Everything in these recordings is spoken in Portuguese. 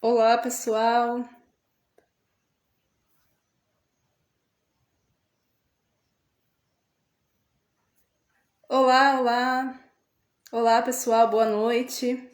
Olá, pessoal. Olá, olá. Olá, pessoal. Boa noite.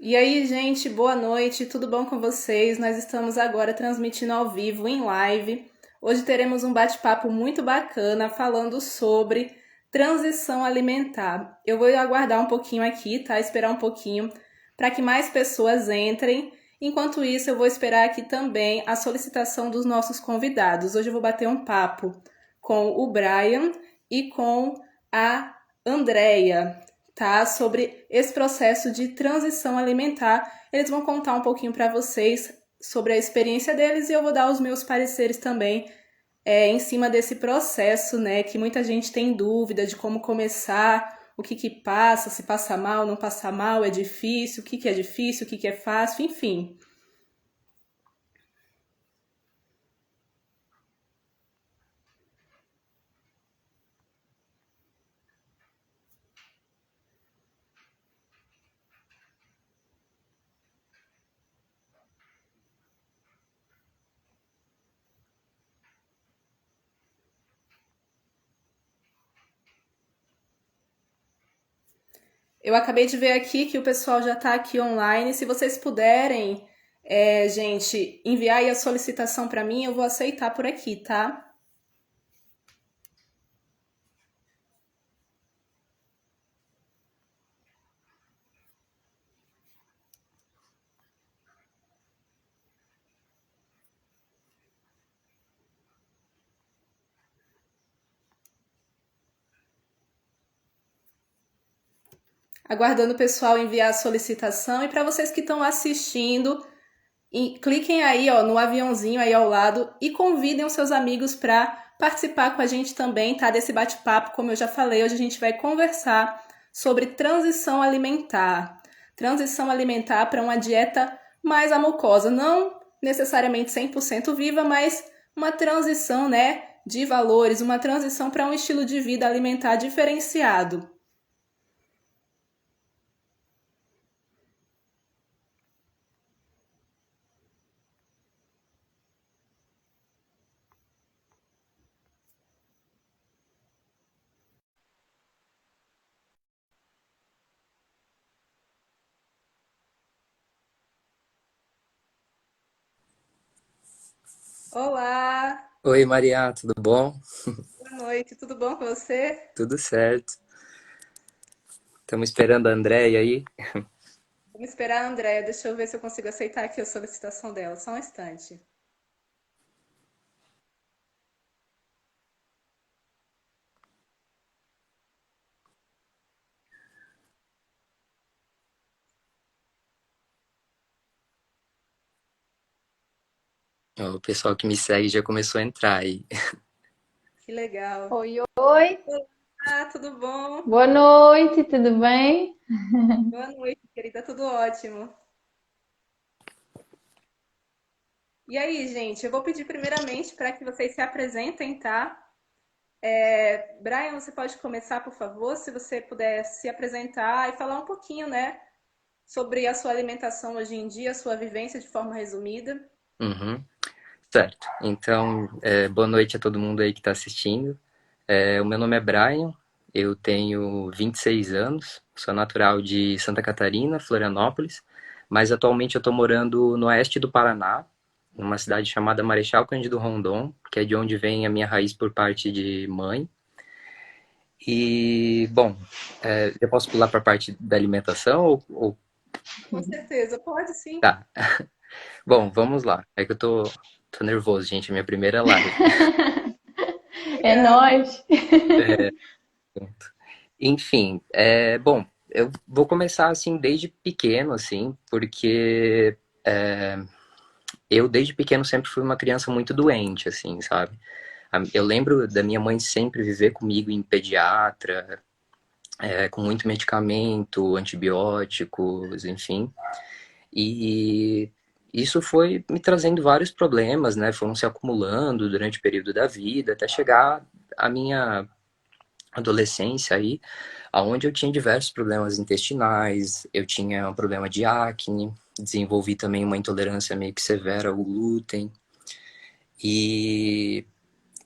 E aí, gente, boa noite. Tudo bom com vocês? Nós estamos agora transmitindo ao vivo, em live. Hoje teremos um bate-papo muito bacana falando sobre transição alimentar. Eu vou aguardar um pouquinho aqui, tá? Esperar um pouquinho para que mais pessoas entrem. Enquanto isso, eu vou esperar aqui também a solicitação dos nossos convidados. Hoje eu vou bater um papo com o Brian e com a Andrea, tá? Sobre esse processo de transição alimentar. Eles vão contar um pouquinho para vocês sobre a experiência deles e eu vou dar os meus pareceres também em cima desse processo, né? Que muita gente tem dúvida de como começar, o que que passa, se passa mal, não passa mal, é difícil, o que que é fácil, enfim. Eu acabei de ver aqui que o pessoal já está aqui online. Se vocês puderem, gente, enviar aí a solicitação para mim, eu vou aceitar por aqui, tá? Aguardando o pessoal enviar a solicitação. E para vocês que estão assistindo, cliquem aí ó, no aviãozinho aí ao lado e convidem os seus amigos para participar com a gente também, tá? Desse bate-papo, como eu já falei, hoje a gente vai conversar sobre transição alimentar. Transição alimentar para uma dieta mais amocosa, não necessariamente 100% viva, mas uma transição, né, de valores, uma transição para um estilo de vida alimentar diferenciado. Olá, Oi, Maria, tudo bom? boa noite, tudo bom com você? Tudo certo. Estamos esperando a Andréia aí. Vamos esperar a Andréia. Deixa eu ver se eu consigo aceitar aqui a solicitação dela. Só um instante. Ó, o pessoal que me segue já começou a entrar aí. Que legal. Oi, oi, Ah, tudo bom? boa noite, tudo bem? Boa noite, querida. Tudo ótimo. E aí, gente, eu vou pedir primeiramente para que vocês se apresentem, tá? Brian, você pode começar, por favor, se você puder se apresentar e falar um pouquinho, né, sobre a sua alimentação hoje em dia, a sua vivência de forma resumida. Uhum, certo. Então, boa noite a todo mundo aí que está assistindo. O meu nome é Brian, eu tenho 26 anos, sou natural de Santa Catarina, Florianópolis, mas atualmente eu estou morando no oeste do Paraná, numa cidade chamada Marechal Cândido Rondon, que é de onde vem a minha raiz por parte de mãe. E, bom, eu posso pular para a parte da alimentação ou... Com certeza, pode sim. Tá. Bom, vamos lá. É que tô nervoso, gente. É minha primeira live. É Legal. nós. Enfim, bom, eu vou começar assim desde pequeno, assim, porque eu desde pequeno sempre fui uma criança muito doente, assim, sabe? Eu lembro da minha mãe sempre viver comigo em pediatra, com muito medicamento, antibióticos, enfim. E isso foi me trazendo vários problemas, né? Foram se acumulando durante o período da vida, até chegar à minha adolescência aí, aonde eu tinha diversos problemas intestinais, eu tinha um problema de acne, desenvolvi também uma intolerância meio que severa ao glúten e,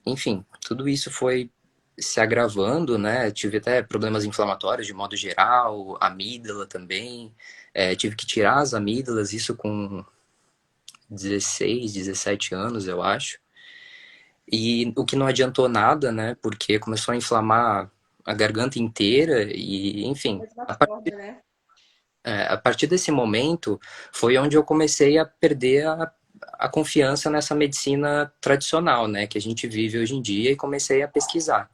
enfim, tudo isso foi se agravando, né? Tive até problemas inflamatórios de modo geral, amígdala também, tive que tirar as amígdalas, isso com 16, 17 anos, eu acho. E o que não adiantou nada, né? Porque começou a inflamar a garganta inteira e, enfim, Mesma forma, né? a partir desse momento foi onde eu comecei a perder a confiança nessa medicina tradicional, né? Que a gente vive hoje em dia e comecei a pesquisar.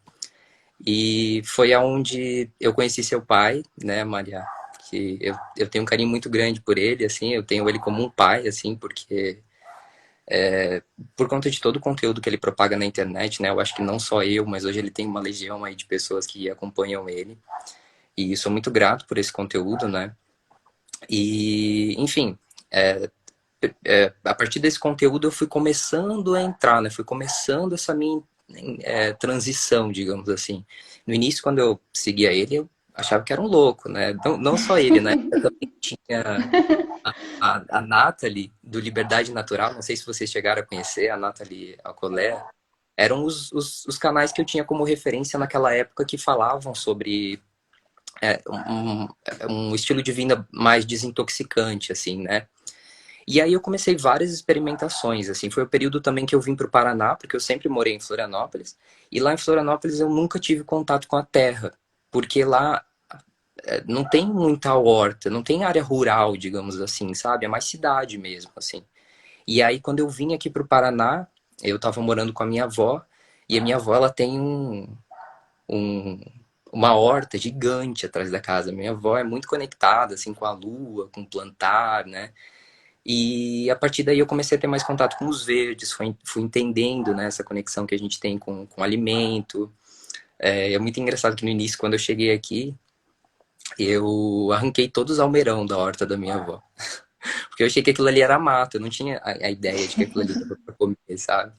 E foi aonde eu conheci seu pai, né, Maria? Que eu tenho um carinho muito grande por ele, assim, eu tenho ele como um pai, assim, porque por conta de todo o conteúdo que ele propaga na internet, né? Eu acho que não só eu, mas hoje ele tem uma legião aí de pessoas que acompanham ele. E sou muito grato por esse conteúdo, né? E, enfim, a partir desse conteúdo eu fui começando a entrar, né? Fui começando essa minha transição, digamos assim. No início, quando eu seguia ele, eu achava que era um louco, né? Não só ele, né? Eu também tinha a Nathalie, do Liberdade Natural, não sei se vocês chegaram a conhecer, a Nathalie Alcolé, eram os canais que eu tinha como referência naquela época que falavam sobre um estilo de vida mais desintoxicante, assim, né? E aí eu comecei várias experimentações, assim, foi o período também que eu vim para o Paraná, porque eu sempre morei em Florianópolis, e lá em Florianópolis eu nunca tive contato com a terra, porque lá não tem muita horta, não tem área rural, digamos assim, sabe? É mais cidade mesmo, assim. E aí, quando eu vim aqui pro Paraná, eu tava morando com a minha avó, e a minha avó, ela tem um, uma horta gigante atrás da casa. Minha avó é muito conectada, assim, com a lua, com plantar, né? E a partir daí eu comecei a ter mais contato com os verdes, fui entendendo, né, essa conexão que a gente tem com o alimento. É muito engraçado que no início, quando eu cheguei aqui, eu arranquei todos os almeirão da horta da minha avó. Porque eu achei que aquilo ali era mato, eu não tinha a ideia de que aquilo ali dava pra comer, sabe?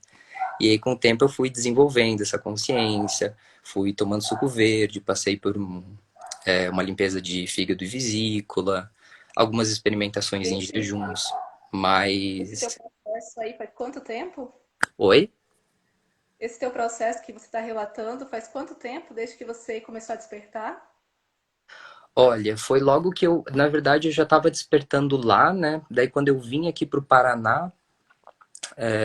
E aí, com o tempo, eu fui desenvolvendo essa consciência, fui tomando suco verde, passei por uma limpeza de fígado e vesícula, algumas experimentações em jejuns, Esse teu mas... processo aí faz quanto tempo? Oi? Esse teu processo que você está relatando faz quanto tempo desde que você começou a despertar? Olha, foi logo que eu, na verdade, eu já estava despertando lá, né? Daí quando eu vim aqui pro Paraná,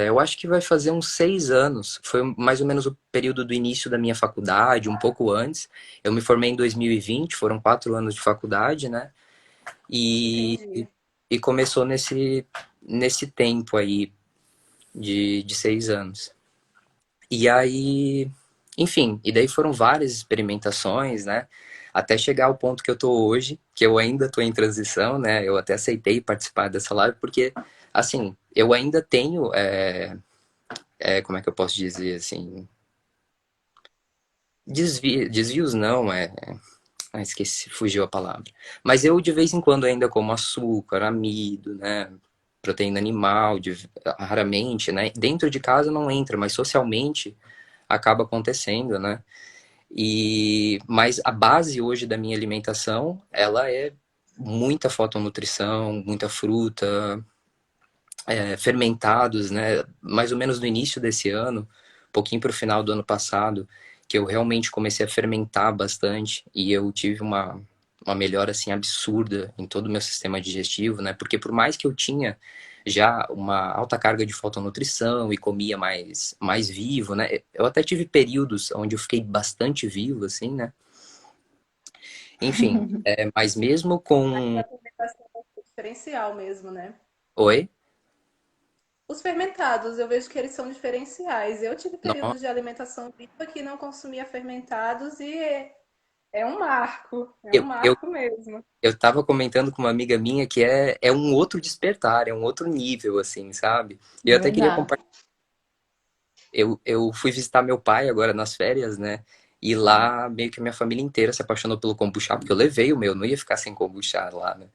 eu acho que vai fazer uns 6 anos. Foi mais ou menos o período do início da minha faculdade, um pouco antes. Eu me formei em 2020, foram 4 anos de faculdade, né? E, Entendi. e começou nesse tempo aí de 6 anos. E aí, enfim, e daí foram várias experimentações, né? Até chegar ao ponto que eu tô hoje, que eu ainda tô em transição, né? Eu até aceitei participar dessa live, porque, assim, eu ainda tenho, como é que eu posso dizer, assim, desvios não, esqueci, fugiu a palavra. Mas eu, de vez em quando, ainda como açúcar, amido, né? Proteína animal, raramente, né? Dentro de casa não entra, mas socialmente acaba acontecendo, né? Mas a base hoje da minha alimentação, ela é muita fotonutrição, muita fruta, fermentados, né? Mais ou menos no início desse ano, um pouquinho para o final do ano passado, que eu realmente comecei a fermentar bastante e eu tive uma melhora assim absurda em todo o meu sistema digestivo, né? Porque por mais que eu tinha já uma alta carga de fotonutrição e comia mais vivo, né? Eu até tive períodos onde eu fiquei bastante vivo, assim, né? Enfim, mas mesmo com... A fermentação é diferencial mesmo, né? Oi? Os fermentados, eu vejo que eles são diferenciais. Eu tive Não, períodos de alimentação viva que não consumia fermentados e é um eu, eu, marco mesmo. eu tava comentando com uma amiga minha que é um outro despertar, é um outro nível, assim, sabe? E eu até queria Verdade. compartilhar. Eu fui visitar meu pai agora nas férias, né? E lá meio que a minha família inteira se apaixonou pelo kombucha, porque eu levei o meu, não ia ficar sem kombucha lá, né?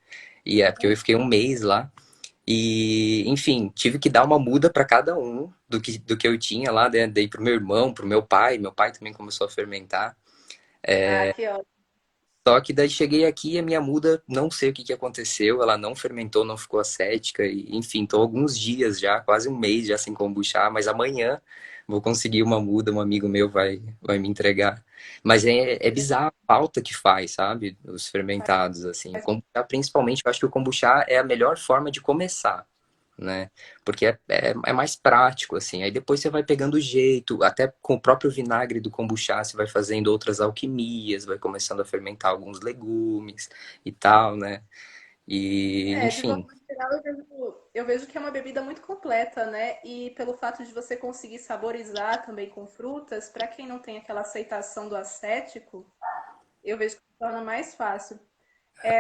E é porque eu fiquei um mês lá. E, enfim, tive que dar uma muda para cada um do que eu tinha lá, né? Dei pro meu irmão, pro meu pai também começou a fermentar. Ah, que ótimo. Só que daí cheguei aqui e a minha muda, não sei o que que aconteceu, ela não fermentou, não ficou acética, e, enfim, tô alguns dias já, quase um mês já sem kombuchar, mas amanhã vou conseguir uma muda, um amigo meu vai me entregar. Mas é bizarro a falta que faz, sabe? Os fermentados, assim. O kombuchá, principalmente, eu acho que o kombuchá é a melhor forma de começar, né? Porque é mais prático, assim. Aí depois você vai pegando o jeito, até com o próprio vinagre do kombuchá, você vai fazendo outras alquimias, vai começando a fermentar alguns legumes e tal, né? E, De enfim, forma geral, eu vejo que é uma bebida muito completa, né? E pelo fato de você conseguir saborizar também com frutas, para quem não tem aquela aceitação do acético, eu vejo que se torna mais fácil.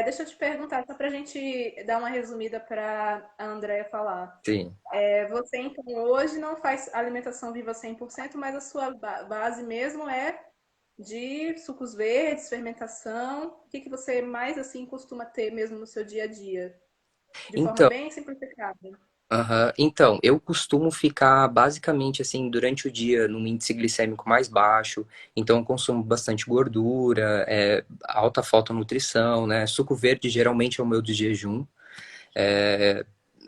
Deixa eu te perguntar, só para a gente dar uma resumida para a Andrea falar. sim. Você, então, hoje não faz alimentação viva 100%, mas a sua base mesmo é de sucos verdes, fermentação. O que que você mais, assim, costuma ter mesmo no seu dia a dia? De forma Então, bem simplificada. aham. Então, eu costumo ficar basicamente assim durante o dia num índice glicêmico mais baixo, então eu consumo bastante gordura, alta fotonutrição, né? Suco verde geralmente é o meu de jejum. É,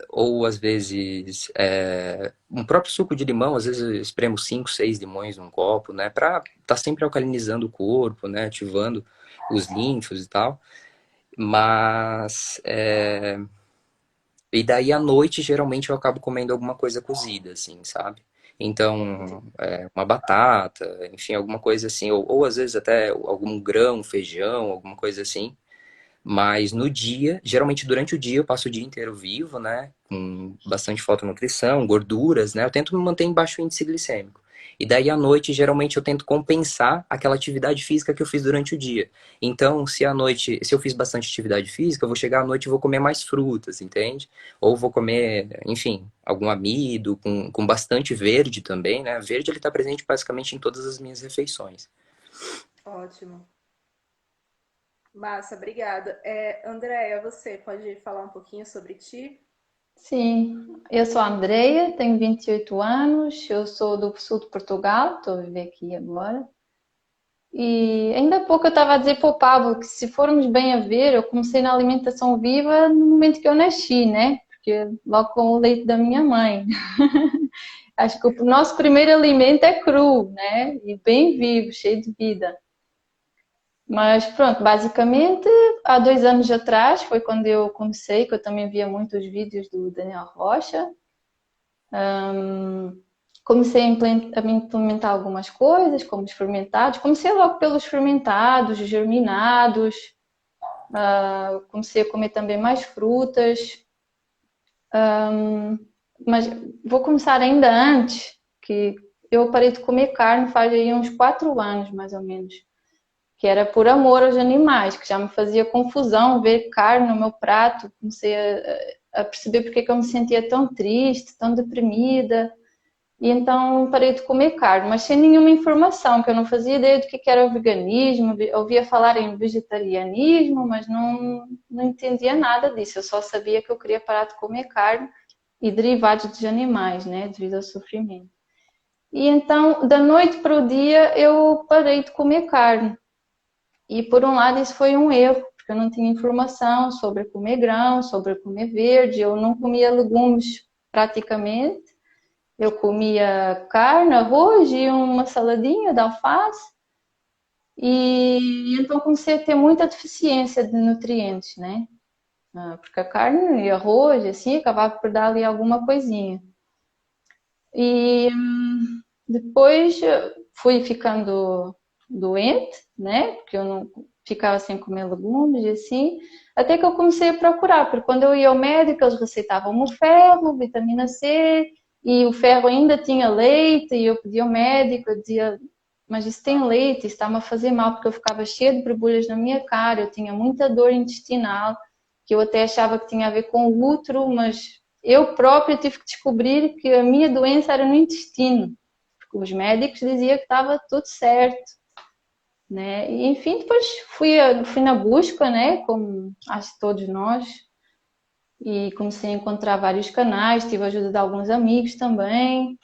ou às vezes um próprio suco de limão, às vezes eu espremo 5, 6 limões num copo, né? Pra tá sempre alcalinizando o corpo, né? Ativando os linfos e tal. Mas e daí à noite geralmente eu acabo comendo alguma coisa cozida, assim, sabe? Então, uma batata, enfim, alguma coisa assim, ou às vezes até algum grão, feijão, alguma coisa assim. Mas no dia, geralmente durante o dia eu passo o dia inteiro vivo, né? Com bastante fotonutrição, gorduras, né? Eu tento me manter em baixo índice glicêmico. E daí à noite, geralmente eu tento compensar aquela atividade física que eu fiz durante o dia. Então, se à noite, se eu fiz bastante atividade física, eu vou chegar à noite e vou comer mais frutas, entende? Ou vou comer, enfim, algum amido com bastante verde também, né? Verde ele está presente basicamente em todas as minhas refeições. Ótimo. Massa, obrigada. Andréia, você pode falar um pouquinho sobre ti? Sim, eu sou a Andreia, tenho 28 anos, eu sou do sul de Portugal, estou a viver aqui agora. E ainda há pouco eu estava a dizer para o Pablo que se formos bem a ver, eu comecei na alimentação viva no momento que eu nasci, né? Porque logo com o leite da minha mãe. Acho que o nosso primeiro alimento é cru, né? E bem vivo, cheio de vida. Mas pronto, basicamente há 2 anos atrás foi quando eu comecei, que eu também via muitos vídeos do Daniel Rocha. Comecei a implementar algumas coisas, como os fermentados. Comecei logo pelos fermentados, os germinados. Comecei a comer também mais frutas. Mas vou começar ainda antes, que eu parei de comer carne faz aí uns 4 anos, mais ou menos. Que era por amor aos animais, que já me fazia confusão ver carne no meu prato. Comecei a perceber porque que eu me sentia tão triste, tão deprimida. E então parei de comer carne, mas sem nenhuma informação, que eu não fazia ideia do que era o veganismo. Ouvia falar em vegetarianismo, mas não entendia nada disso. Eu só sabia que eu queria parar de comer carne e derivados dos animais, né, devido ao sofrimento. E então, da noite para o dia, eu parei de comer carne. E por um lado isso foi um erro, porque eu não tinha informação sobre comer grão, sobre comer verde, eu não comia legumes praticamente. Eu comia carne, arroz e uma saladinha de alface. E então comecei a ter muita deficiência de nutrientes, né? Porque a carne e arroz, assim, acabava por dar ali alguma coisinha. E depois fui ficando doente, né? Porque eu não ficava sem comer legumes e assim. Até que eu comecei a procurar, porque quando eu ia ao médico, eles receitavam-me o ferro, vitamina C, e o ferro ainda tinha leite, e eu pedia ao médico, eu dizia, mas isso tem leite, isso está-me a fazer mal, porque eu ficava cheia de borbulhas na minha cara, eu tinha muita dor intestinal, que eu até achava que tinha a ver com o útero, mas eu própria tive que descobrir que a minha doença era no intestino, porque os médicos diziam que estava tudo certo, né? E, enfim, depois fui na busca, né? Como acho que todos nós, e comecei a encontrar vários canais, tive a ajuda de alguns amigos também,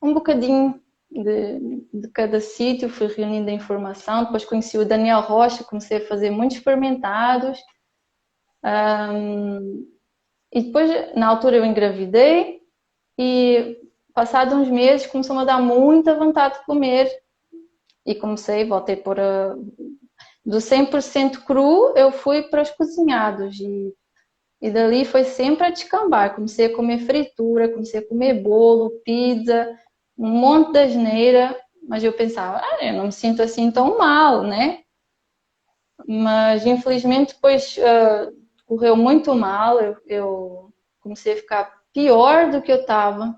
um bocadinho de cada sítio, fui reunindo a informação, depois conheci o Daniel Rocha, comecei a fazer muitos fermentados, e depois, na altura, eu engravidei e, passado uns meses, começou-me a dar muita vontade de comer e voltei por do 100% cru, eu fui para os cozinhados e dali foi sempre a descambar. Comecei a comer fritura, comecei a comer bolo, pizza, um monte de asneira, mas eu pensava, eu não me sinto assim tão mal, né? Mas infelizmente depois correu muito mal, eu comecei a ficar pior do que eu estava,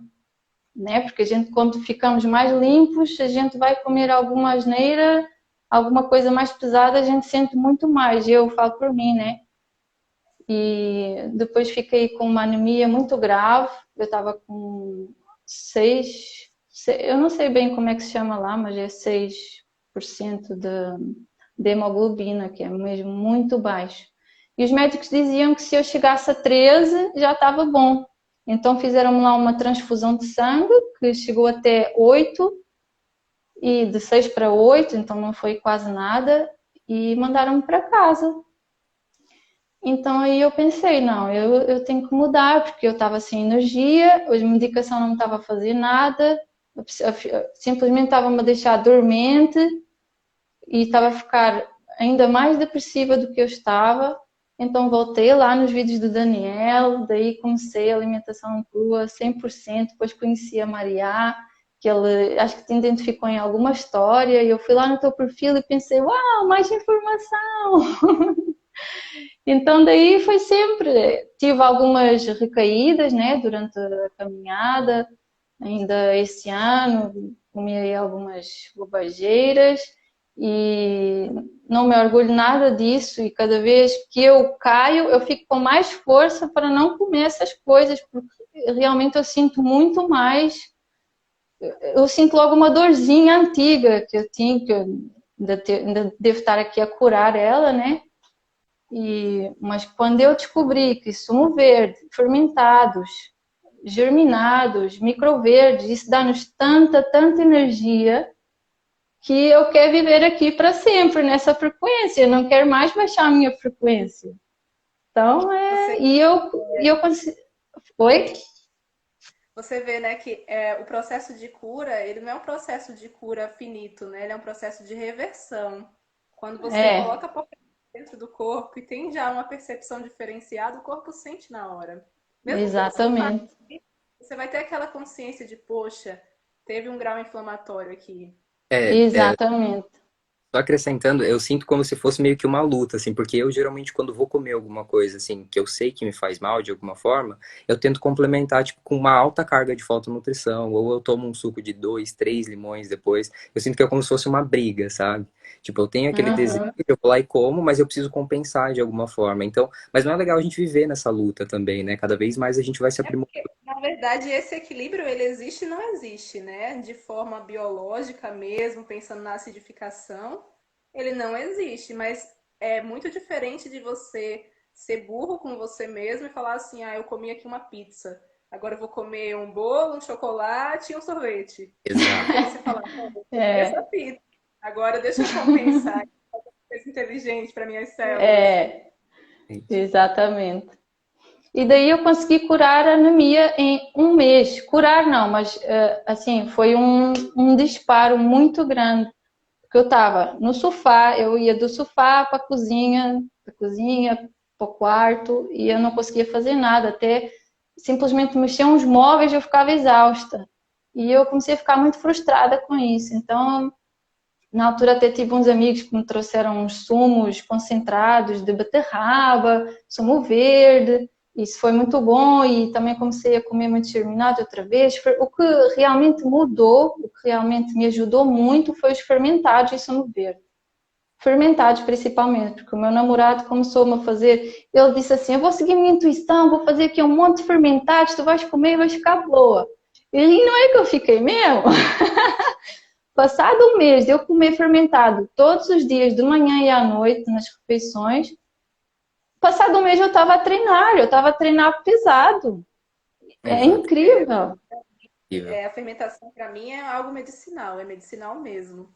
né? Porque a gente, quando ficamos mais limpos, a gente vai comer alguma asneira, alguma coisa mais pesada, a gente sente muito mais. Eu falo por mim, né? E depois fiquei com uma anemia muito grave. Eu estava com 6, eu não sei bem como é que se chama lá, mas é 6% de hemoglobina, que é mesmo muito baixo. E os médicos diziam que se eu chegasse a 13 já estava bom. Então fizeram-me lá uma transfusão de sangue, que chegou até 8, e de 6 para 8, então não foi quase nada, e mandaram-me para casa. Então aí eu pensei, não, eu tenho que mudar, porque eu estava sem energia, a medicação não me estava a fazer nada, simplesmente estava-me a deixar dormente e estava a ficar ainda mais depressiva do que eu estava. Então voltei lá nos vídeos do Daniel, daí comecei a alimentação crua 100%, depois conheci a Mariá, que ele acho que te identificou em alguma história, e eu fui lá no teu perfil e pensei, uau, mais informação! Então daí foi sempre, tive algumas recaídas, né, durante a caminhada, ainda esse ano, comi aí algumas bobageiras e não me orgulho nada disso, e cada vez que eu caio, eu fico com mais força para não comer essas coisas, porque realmente eu sinto muito mais, eu sinto logo uma dorzinha antiga que eu tinha, que eu ainda devo estar aqui a curar ela, né? Mas quando eu descobri que sumo verde, fermentados, germinados, microverdes, isso dá-nos tanta energia que eu quero viver aqui para sempre nessa frequência. Eu não quero mais baixar a minha frequência. Então, eu consigo. Oi? Você vê, né, que o processo de cura, ele não é um processo de cura finito, né? Ele é um processo de reversão. Quando você coloca a porcaria dentro do corpo e tem já uma percepção diferenciada, o corpo sente na hora. Mesmo Exatamente. você vai ter aquela consciência de, poxa, teve um grau inflamatório aqui. Exatamente. Só acrescentando, eu sinto como se fosse meio que uma luta, assim, porque eu geralmente quando vou comer alguma coisa, assim, que eu sei que me faz mal de alguma forma, eu tento complementar, tipo, com uma alta carga de fotonutrição, ou eu tomo um suco de 2, 3 limões depois. Eu sinto que é como se fosse uma briga, sabe? Tipo, eu tenho aquele desejo, eu vou lá e como, mas eu preciso compensar de alguma forma. Então, mas não é legal a gente viver nessa luta também, né? Cada vez mais a gente vai se aprimorando. Na verdade, esse equilíbrio, ele existe e não existe, né? De forma biológica mesmo, pensando na acidificação, ele não existe, mas é muito diferente de você ser burro com você mesmo e falar assim, eu comi aqui uma pizza, agora eu vou comer um bolo, um chocolate e um sorvete. Exato. E aí você fala, eu comi essa pizza, agora deixa eu compensar, fazer uma coisa inteligente para minhas células. Exatamente. E daí eu consegui curar a anemia em um mês. Curar não, mas assim, foi um disparo muito grande. Porque eu estava no sofá, eu ia do sofá para a cozinha, da cozinha para o quarto, e eu não conseguia fazer nada, até simplesmente mexer uns móveis eu ficava exausta. E eu comecei a ficar muito frustrada com isso. Então, na altura até tive uns amigos que me trouxeram uns sumos concentrados de beterraba, sumo verde, isso foi muito bom, e também comecei a comer muito germinado outra vez. O que realmente mudou, o que realmente me ajudou muito foi os fermentados e sumo verde. Fermentados principalmente, porque o meu namorado começou-me a fazer, ele disse assim, eu vou seguir a minha intuição, vou fazer aqui um monte de fermentados, tu vais comer e vais ficar boa. E não é que eu fiquei mesmo. Passado um mês de eu comer fermentado todos os dias, de manhã e à noite, nas refeições, passado um mês eu estava a treinar pesado. É Exato. incrível. A fermentação para mim é algo medicinal, é medicinal mesmo.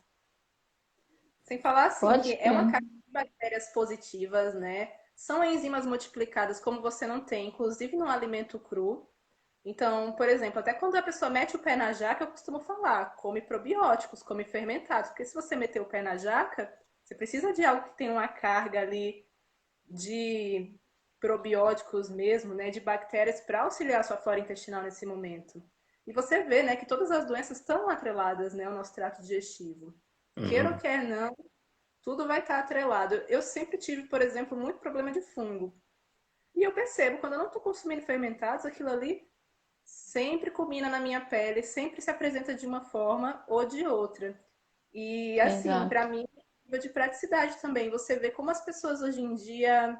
Sem falar assim Pode que é uma crer. carga de bactérias positivas, né? São enzimas multiplicadas como você não tem, inclusive no alimento cru. Então, por exemplo, até quando a pessoa mete o pé na jaca, eu costumo falar, come probióticos, come fermentados, porque se você meter o pé na jaca, você precisa de algo que tenha uma carga ali de probióticos mesmo, né, de bactérias para auxiliar a sua flora intestinal nesse momento. E você vê, né, que todas as doenças estão atreladas, né, ao nosso trato digestivo. Queira ou Uhum. quer não, tudo vai estar atrelado. Eu sempre tive, por exemplo, muito problema de fungo. E eu percebo, quando eu não estou consumindo fermentados, aquilo ali sempre combina na minha pele, sempre se apresenta de uma forma ou de outra. E assim, para Exato. mim, é de praticidade também. Você vê como as pessoas hoje em dia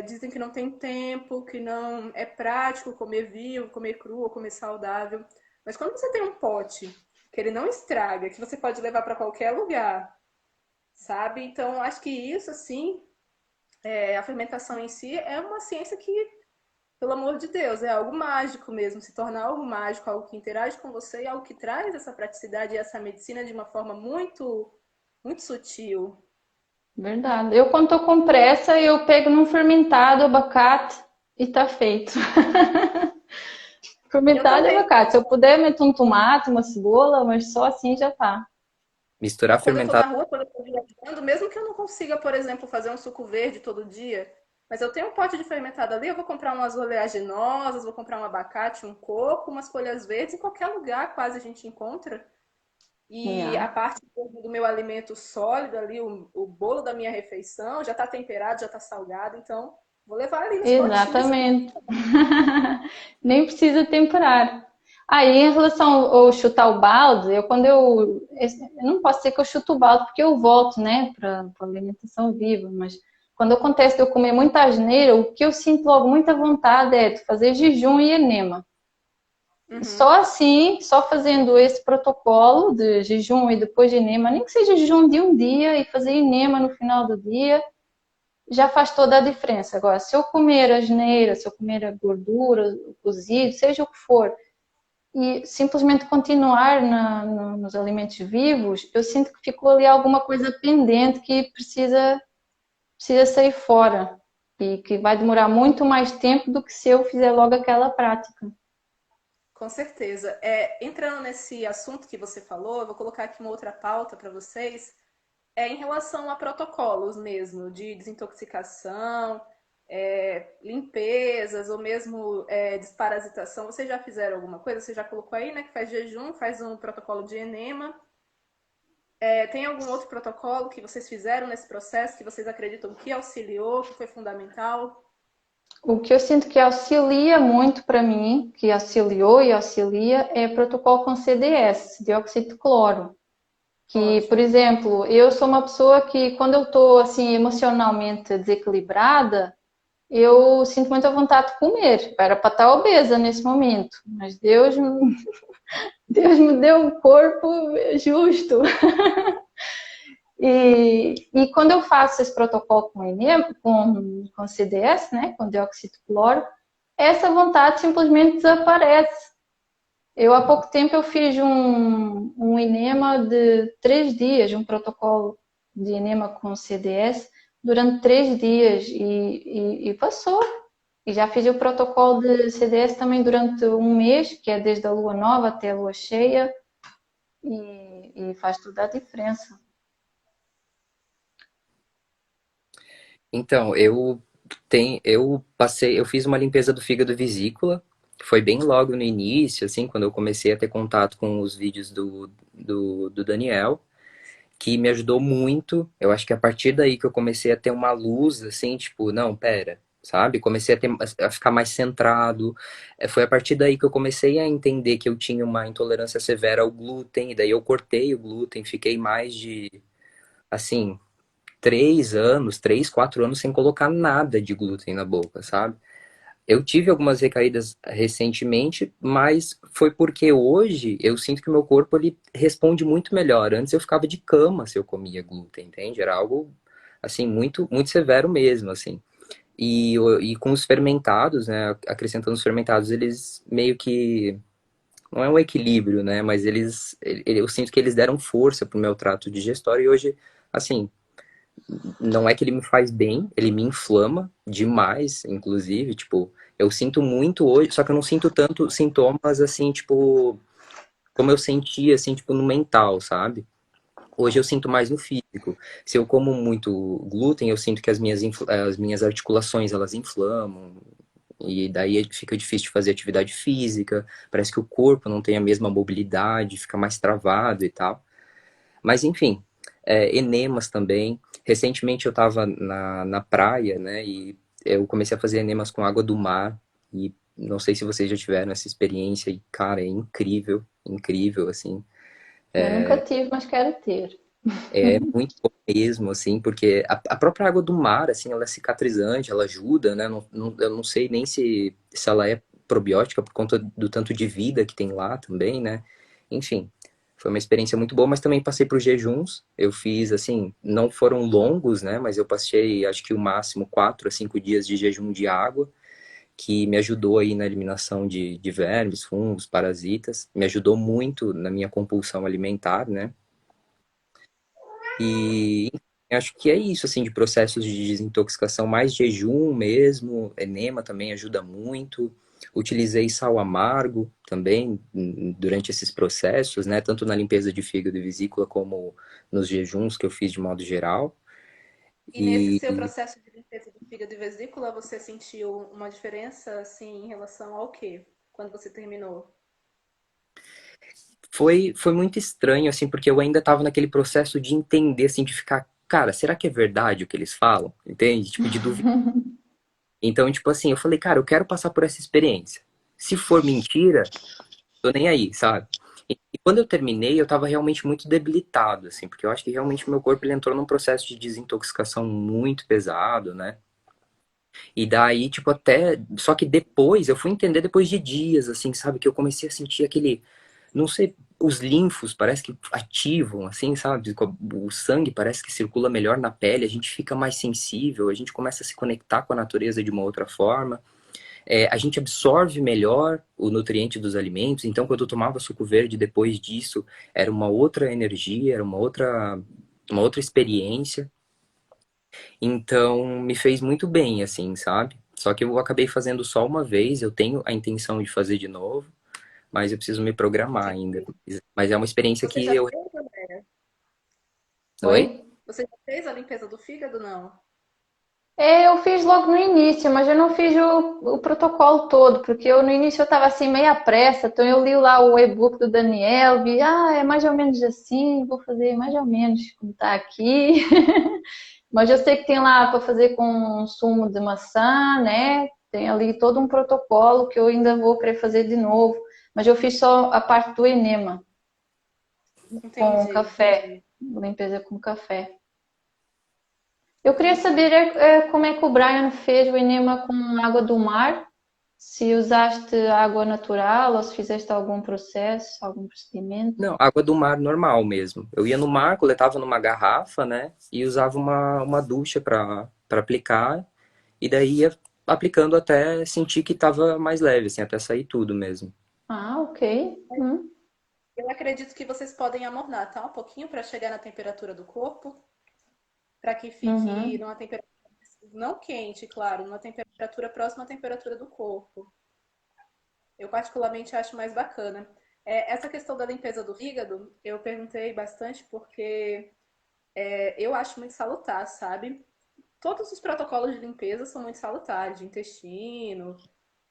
dizem que não tem tempo, que não é prático comer vivo, comer cru ou comer saudável. Mas quando você tem um pote que ele não estraga, que você pode levar para qualquer lugar, sabe? Então, acho que isso, assim, a fermentação em si é uma ciência que, pelo amor de Deus, é algo mágico mesmo, se tornar algo mágico, algo que interage com você e algo que traz essa praticidade e essa medicina de uma forma muito, muito sutil. Verdade. Eu, quando tô com pressa, eu pego num fermentado abacate e tá feito. Eu Fermentado e também, abacate. Se eu puder, meto um tomate, uma cebola, mas só assim já tá. Misturar quando eu tô na fermentado. rua, quando eu tô viajando, mesmo que eu não consiga, por exemplo, fazer um suco verde todo dia, mas eu tenho um pote de fermentado ali, eu vou comprar umas oleaginosas, vou comprar um abacate, um coco, umas folhas verdes, em qualquer lugar quase a gente encontra. E a É. parte do meu alimento sólido ali, o bolo da minha refeição, já está temperado, já está salgado, então vou levar ali nos potinhos. Exatamente. Nem precisa temperar. Aí, em relação ao chutar o balde, eu não posso dizer que eu chuto o balde porque eu volto, né, para alimentação viva, mas quando acontece de eu comer muita asneira, o que eu sinto logo muita vontade é de fazer jejum e enema. Uhum. Só assim, só fazendo esse protocolo de jejum e depois de enema, nem que seja jejum de um dia e fazer enema no final do dia, já faz toda a diferença. Agora, se eu comer asneira, se eu comer a gordura, o cozido, seja o que for, e simplesmente continuar nos alimentos vivos, eu sinto que ficou ali alguma coisa pendente que precisa sair fora e que vai demorar muito mais tempo do que se eu fizer logo aquela prática. Com certeza. Entrando nesse assunto que você falou, eu vou colocar aqui uma outra pauta para vocês. Em relação a protocolos mesmo, de desintoxicação, limpezas ou mesmo desparasitação. Vocês já fizeram alguma coisa? Você já colocou aí, né? Que faz jejum, faz um protocolo de enema. Tem algum outro protocolo que vocês fizeram nesse processo que vocês acreditam que auxiliou, que foi fundamental? O que eu sinto que auxilia muito para mim, que auxiliou e auxilia, é protocolo com CDS, dióxido de cloro. Que, por Ótimo. exemplo, eu sou uma pessoa que quando eu estou assim emocionalmente desequilibrada, eu sinto muita vontade de comer. Era para estar obesa nesse momento, mas Deus me deu um corpo justo. E quando eu faço esse protocolo com enema, com CDS, né, com dióxido de cloro, essa vontade simplesmente desaparece. Eu há pouco tempo eu fiz um enema de 3 dias, um protocolo de enema com CDS durante 3 dias e passou. E já fiz o protocolo de CDS também durante um mês, que é desde a lua nova até a lua cheia, e faz toda a diferença. Então, eu fiz uma limpeza do fígado vesícula. Foi bem logo no início, assim, quando eu comecei a ter contato com os vídeos do Daniel, que me ajudou muito. Eu acho que a partir daí que eu comecei a ter uma luz, assim, tipo, não, pera, sabe? Comecei a ficar mais centrado. Foi a partir daí que eu comecei a entender que eu tinha uma intolerância severa ao glúten, e daí eu cortei o glúten, fiquei mais de, assim, 3 anos, 3, 4 anos sem colocar nada de glúten na boca, sabe? Eu tive algumas recaídas recentemente, mas foi porque hoje eu sinto que o meu corpo ele responde muito melhor. Antes eu ficava de cama se eu comia glúten, entende? Era algo assim muito muito severo mesmo, assim. E com os fermentados, né? Acrescentando os fermentados, eles meio que não é um equilíbrio, né? Mas eu sinto que eles deram força pro meu trato digestório e hoje, assim, não é que ele me faz bem, ele me inflama demais, inclusive, tipo, eu sinto muito hoje, só que eu não sinto tanto sintomas assim, tipo, como eu sentia, assim, tipo, no mental, sabe? Hoje eu sinto mais no físico. Se eu como muito glúten, eu sinto que as minhas articulações, elas inflamam, e daí fica difícil de fazer atividade física, parece que o corpo não tem a mesma mobilidade, fica mais travado e tal. Mas enfim, enemas também. Recentemente eu estava na praia, né, e eu comecei a fazer enemas com água do mar, e não sei se vocês já tiveram essa experiência, e cara, é incrível, incrível, assim. Eu nunca tive, mas quero ter. É muito bom mesmo, assim, porque a própria água do mar, assim, ela é cicatrizante, ela ajuda, né? Eu não sei nem se ela é probiótica por conta do tanto de vida que tem lá também, né? Enfim, foi uma experiência muito boa, mas também passei por jejuns. Eu fiz, assim, não foram longos, né? Mas eu passei, acho que o máximo 4 a 5 dias de jejum de água, que me ajudou aí na eliminação de vermes, fungos, parasitas. Me ajudou muito na minha compulsão alimentar, né? E enfim, acho que é isso, assim, de processos de desintoxicação, mais jejum mesmo, enema também ajuda muito. Utilizei sal amargo também durante esses processos, né? Tanto na limpeza de fígado e vesícula como nos jejuns que eu fiz de modo geral. E nesse seu E processo de limpeza do fígado e vesícula, você sentiu uma diferença, assim, em relação ao quê? Quando você terminou? foi muito estranho, assim, porque eu ainda estava naquele processo de entender, assim, de ficar, cara, será que é verdade o que eles falam? Entende? Tipo, de dúvida. Então, tipo assim, eu falei, cara, eu quero passar por essa experiência. Se for mentira, tô nem aí, sabe? E quando eu terminei, eu tava realmente muito debilitado, assim, porque eu acho que realmente o meu corpo ele entrou num processo de desintoxicação muito pesado, né? E daí, tipo, até. Só que depois, eu fui entender depois de dias, assim, sabe? Que eu comecei a sentir aquele. Não sei, os linfos parece que ativam, assim, sabe? O sangue parece que circula melhor na pele, a gente fica mais sensível, a gente começa a se conectar com a natureza de uma outra forma. A gente absorve melhor o nutriente dos alimentos. Então, quando eu tomava suco verde depois disso, era uma outra energia, era uma outra experiência. Então, me fez muito bem, assim, sabe? Só que eu acabei fazendo só uma vez, eu tenho a intenção de fazer de novo, mas eu preciso me programar ainda. Entendi. Mas é uma experiência Você que já eu. fez, André? Oi? Oi? Você já fez a limpeza do fígado, não? Eu fiz logo no início, mas eu não fiz o protocolo todo, porque eu no início eu estava assim meio à pressa, então eu li lá o e-book do Daniel, vi, é mais ou menos assim, vou fazer mais ou menos como tá aqui. Mas eu sei que tem lá para fazer com sumo de maçã, né? Tem ali todo um protocolo que eu ainda vou querer fazer de novo, mas eu fiz só a parte do enema com Entendi, café, entendi. limpeza com café. Eu queria saber como é que o Brian fez o enema com água do mar. Se usaste água natural ou se fizeste algum processo, algum procedimento. Não, água do mar normal mesmo. Eu ia no mar, coletava numa garrafa, né? E usava uma ducha para aplicar. E daí ia aplicando até sentir que tava mais leve, assim, até sair tudo mesmo. Ah, ok. Eu acredito que vocês podem amornar, tá? Um pouquinho para chegar na temperatura do corpo, para que fique Uhum. numa temperatura não quente, claro, numa temperatura próxima à temperatura do corpo. Eu particularmente acho mais bacana. Essa questão da limpeza do fígado, eu perguntei bastante porque eu acho muito salutar, sabe? Todos os protocolos de limpeza são muito salutares, de intestino,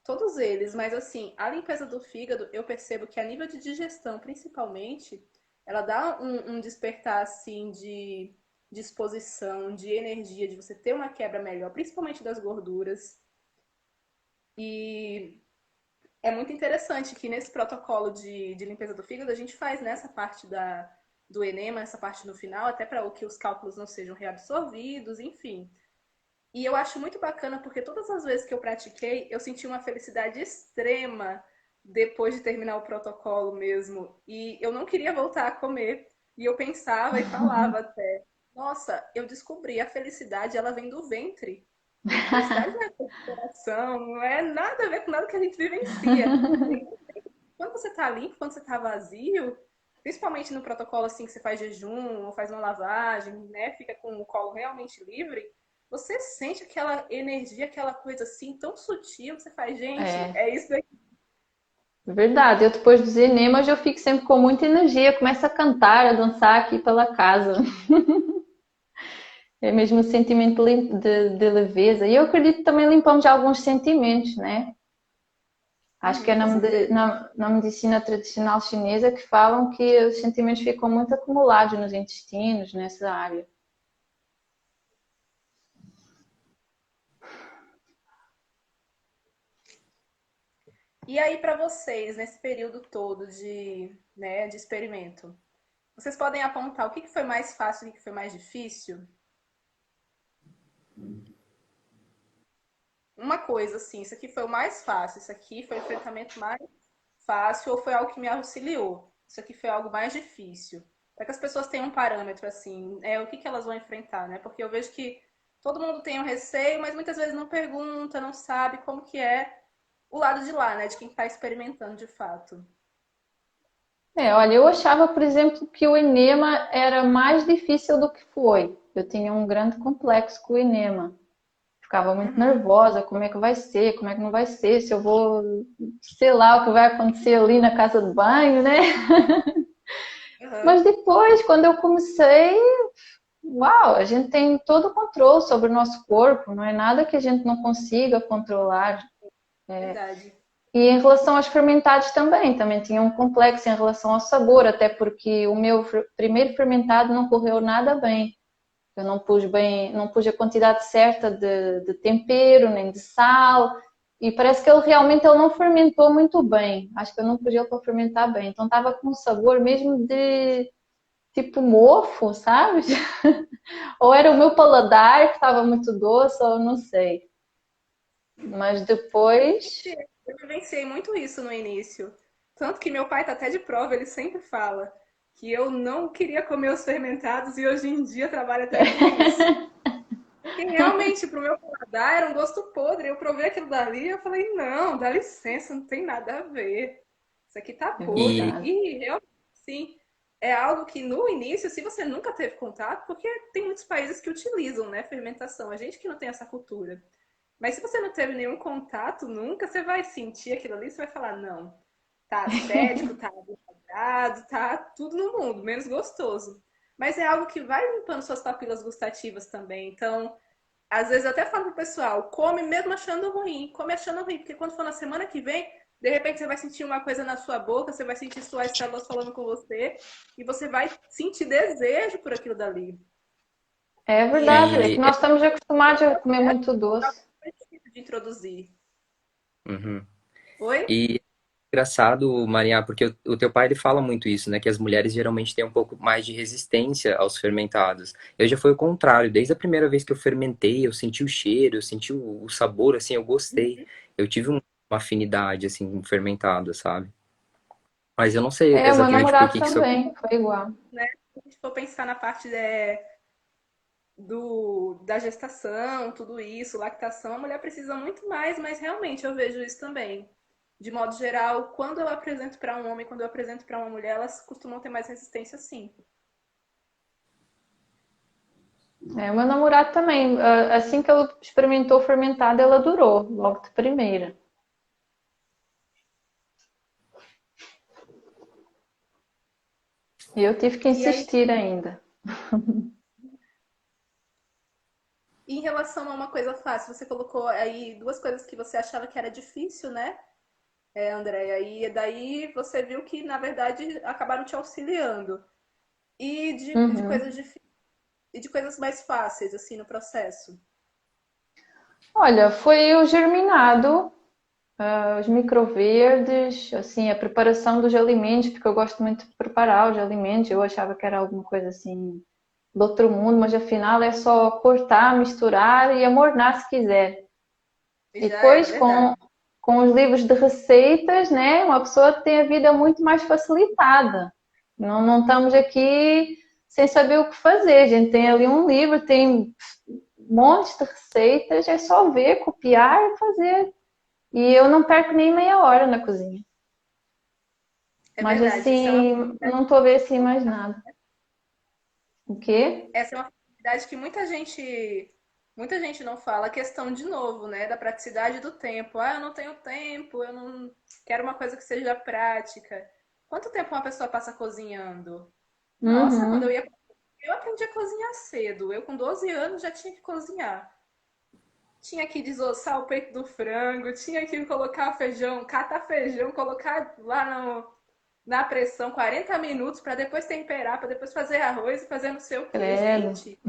todos eles, mas assim, a limpeza do fígado, eu percebo que a nível de digestão, principalmente, ela dá um despertar assim de disposição, de energia, de você ter uma quebra melhor, principalmente das gorduras. E é muito interessante que nesse protocolo de limpeza do fígado a gente faz nessa parte do enema, essa parte no final, até para que os cálculos não sejam reabsorvidos, enfim. E eu acho muito bacana porque todas as vezes que eu pratiquei, eu senti uma felicidade extrema depois de terminar o protocolo mesmo. E eu não queria voltar a comer. E eu pensava e falava até, nossa, eu descobri a felicidade, ela vem do ventre. Universidade não é comparação, não é nada a ver com nada que a gente vivencia. Quando você tá limpo, quando você tá vazio, principalmente no protocolo assim que você faz jejum ou faz uma lavagem, né, fica com o colo realmente livre, você sente aquela energia, aquela coisa assim tão sutil, você faz, gente, É é isso daqui. verdade. Eu depois dos enemas eu fico sempre com muita energia, começo a cantar, a dançar aqui pela casa. É mesmo um sentimento de leveza. E eu acredito que também limpamos alguns sentimentos, né? Acho que é Com certeza. na medicina tradicional chinesa que falam que os sentimentos ficam muito acumulados nos intestinos, nessa área. E aí, para vocês, nesse período todo de, né, de experimento, vocês podem apontar o que foi mais fácil e o que foi mais difícil? Uma coisa assim, isso aqui foi o mais fácil, isso aqui foi o enfrentamento mais fácil ou foi algo que me auxiliou? Isso aqui foi algo mais difícil. Para que as pessoas tenham um parâmetro assim, o que elas vão enfrentar, né? Porque eu vejo que todo mundo tem um receio, mas muitas vezes não pergunta, não sabe como que é o lado de lá, né? De quem está experimentando de fato. Olha, eu achava, por exemplo, que o enema era mais difícil do que foi. Eu tinha um grande complexo com o enema. Ficava muito Uhum, nervosa, como é que vai ser, como é que não vai ser, se eu vou, sei lá o que vai acontecer ali na casa de banho, né? uhum, Mas depois, quando eu comecei, uau, a gente tem todo o controle sobre o nosso corpo, não é nada que a gente não consiga controlar. verdade. E em relação aos fermentados também tinha um complexo em relação ao sabor, até porque o meu primeiro fermentado não correu nada bem. Eu não pus bem, não pus a quantidade certa de tempero, nem de sal, e parece que ele não fermentou muito bem. Acho que eu não pus ele para fermentar bem. Então estava com um sabor mesmo de tipo mofo, sabe? Ou era o meu paladar que estava muito doce, ou não sei. Mas depois, Eu vivenciei muito isso no início. Tanto que meu pai tá até de prova, ele sempre fala que eu não queria comer os fermentados e hoje em dia trabalho até com isso. Porque realmente, pro meu paladar, era um gosto podre. Eu provei aquilo dali e eu falei, não, dá licença, não tem nada a ver. Isso aqui tá é podre. verdade. E realmente, sim, é algo que no início, se você nunca teve contato, porque tem muitos países que utilizam, né, fermentação. A gente que não tem essa cultura. Mas se você não teve nenhum contato nunca, você vai sentir aquilo ali, você vai falar, não, tá acético, tá adulterado, tá tudo no mundo, menos gostoso. Mas é algo que vai limpando suas papilas gustativas também. Então, às vezes eu até falo pro pessoal, come mesmo achando ruim, come achando ruim, porque quando for na semana que vem, de repente você vai sentir uma coisa na sua boca, você vai sentir suas células falando com você, e você vai sentir desejo por aquilo dali. É E é verdade, é que e nós estamos acostumados a comer muito doce. difícil de introduzir. uhum. Oi? E é engraçado, Maria, porque o teu pai ele fala muito isso, né? Que as mulheres geralmente têm um pouco mais de resistência aos fermentados. Eu já foi o contrário. Desde a primeira vez que eu fermentei, eu senti o cheiro, eu senti o sabor, assim, eu gostei. Eu tive uma afinidade, assim, com fermentado, sabe? Mas eu não sei É, o meu exatamente por namorado que que isso acontece. também, foi igual. Né? Se a gente for pensar na parte da gestação, tudo isso, lactação, a mulher precisa muito mais, mas realmente eu vejo isso também. De modo geral, quando eu apresento para um homem, quando eu apresento para uma mulher, elas costumam ter mais resistência, sim. É, o meu namorado também, assim que ele experimentou o fermentado, ele adorou, logo de primeira. E eu tive que E aí, insistir ainda. em relação a uma coisa fácil, você colocou aí duas coisas que você achava que era difícil, né, Andréia? E daí você viu que, na verdade, acabaram te auxiliando. E de Uhum. coisas difíceis e de coisas mais fáceis, assim, no processo. Olha, foi o germinado, os microverdes, assim, a preparação dos alimentos, porque eu gosto muito de preparar os alimentos. Eu achava que era alguma coisa assim do outro mundo, mas afinal é só cortar, misturar e amornar se quiser. E E já era, depois verdade. com os livros de receitas, né, uma pessoa tem a vida muito mais facilitada. Não estamos aqui sem saber o que fazer. A gente tem ali um livro, tem monte de receitas, é só ver, copiar e fazer. E eu não perco nem meia hora na cozinha. É Mas verdade, isso é assim, não tô vendo assim mais nada. O quê? essa é uma facilidade que muita gente não fala. A questão, de novo, né, da praticidade do tempo. Ah, eu não tenho tempo, eu não quero uma coisa que seja prática. Quanto tempo uma pessoa passa cozinhando? Nossa, quando Uhum. eu aprendi a cozinhar cedo. Eu com 12 anos já tinha que cozinhar. Tinha que desossar o peito do frango, tinha que colocar feijão, catar feijão, colocar lá na pressão 40 minutos para depois temperar, para depois fazer arroz e fazer não sei o que. Credo. Gente,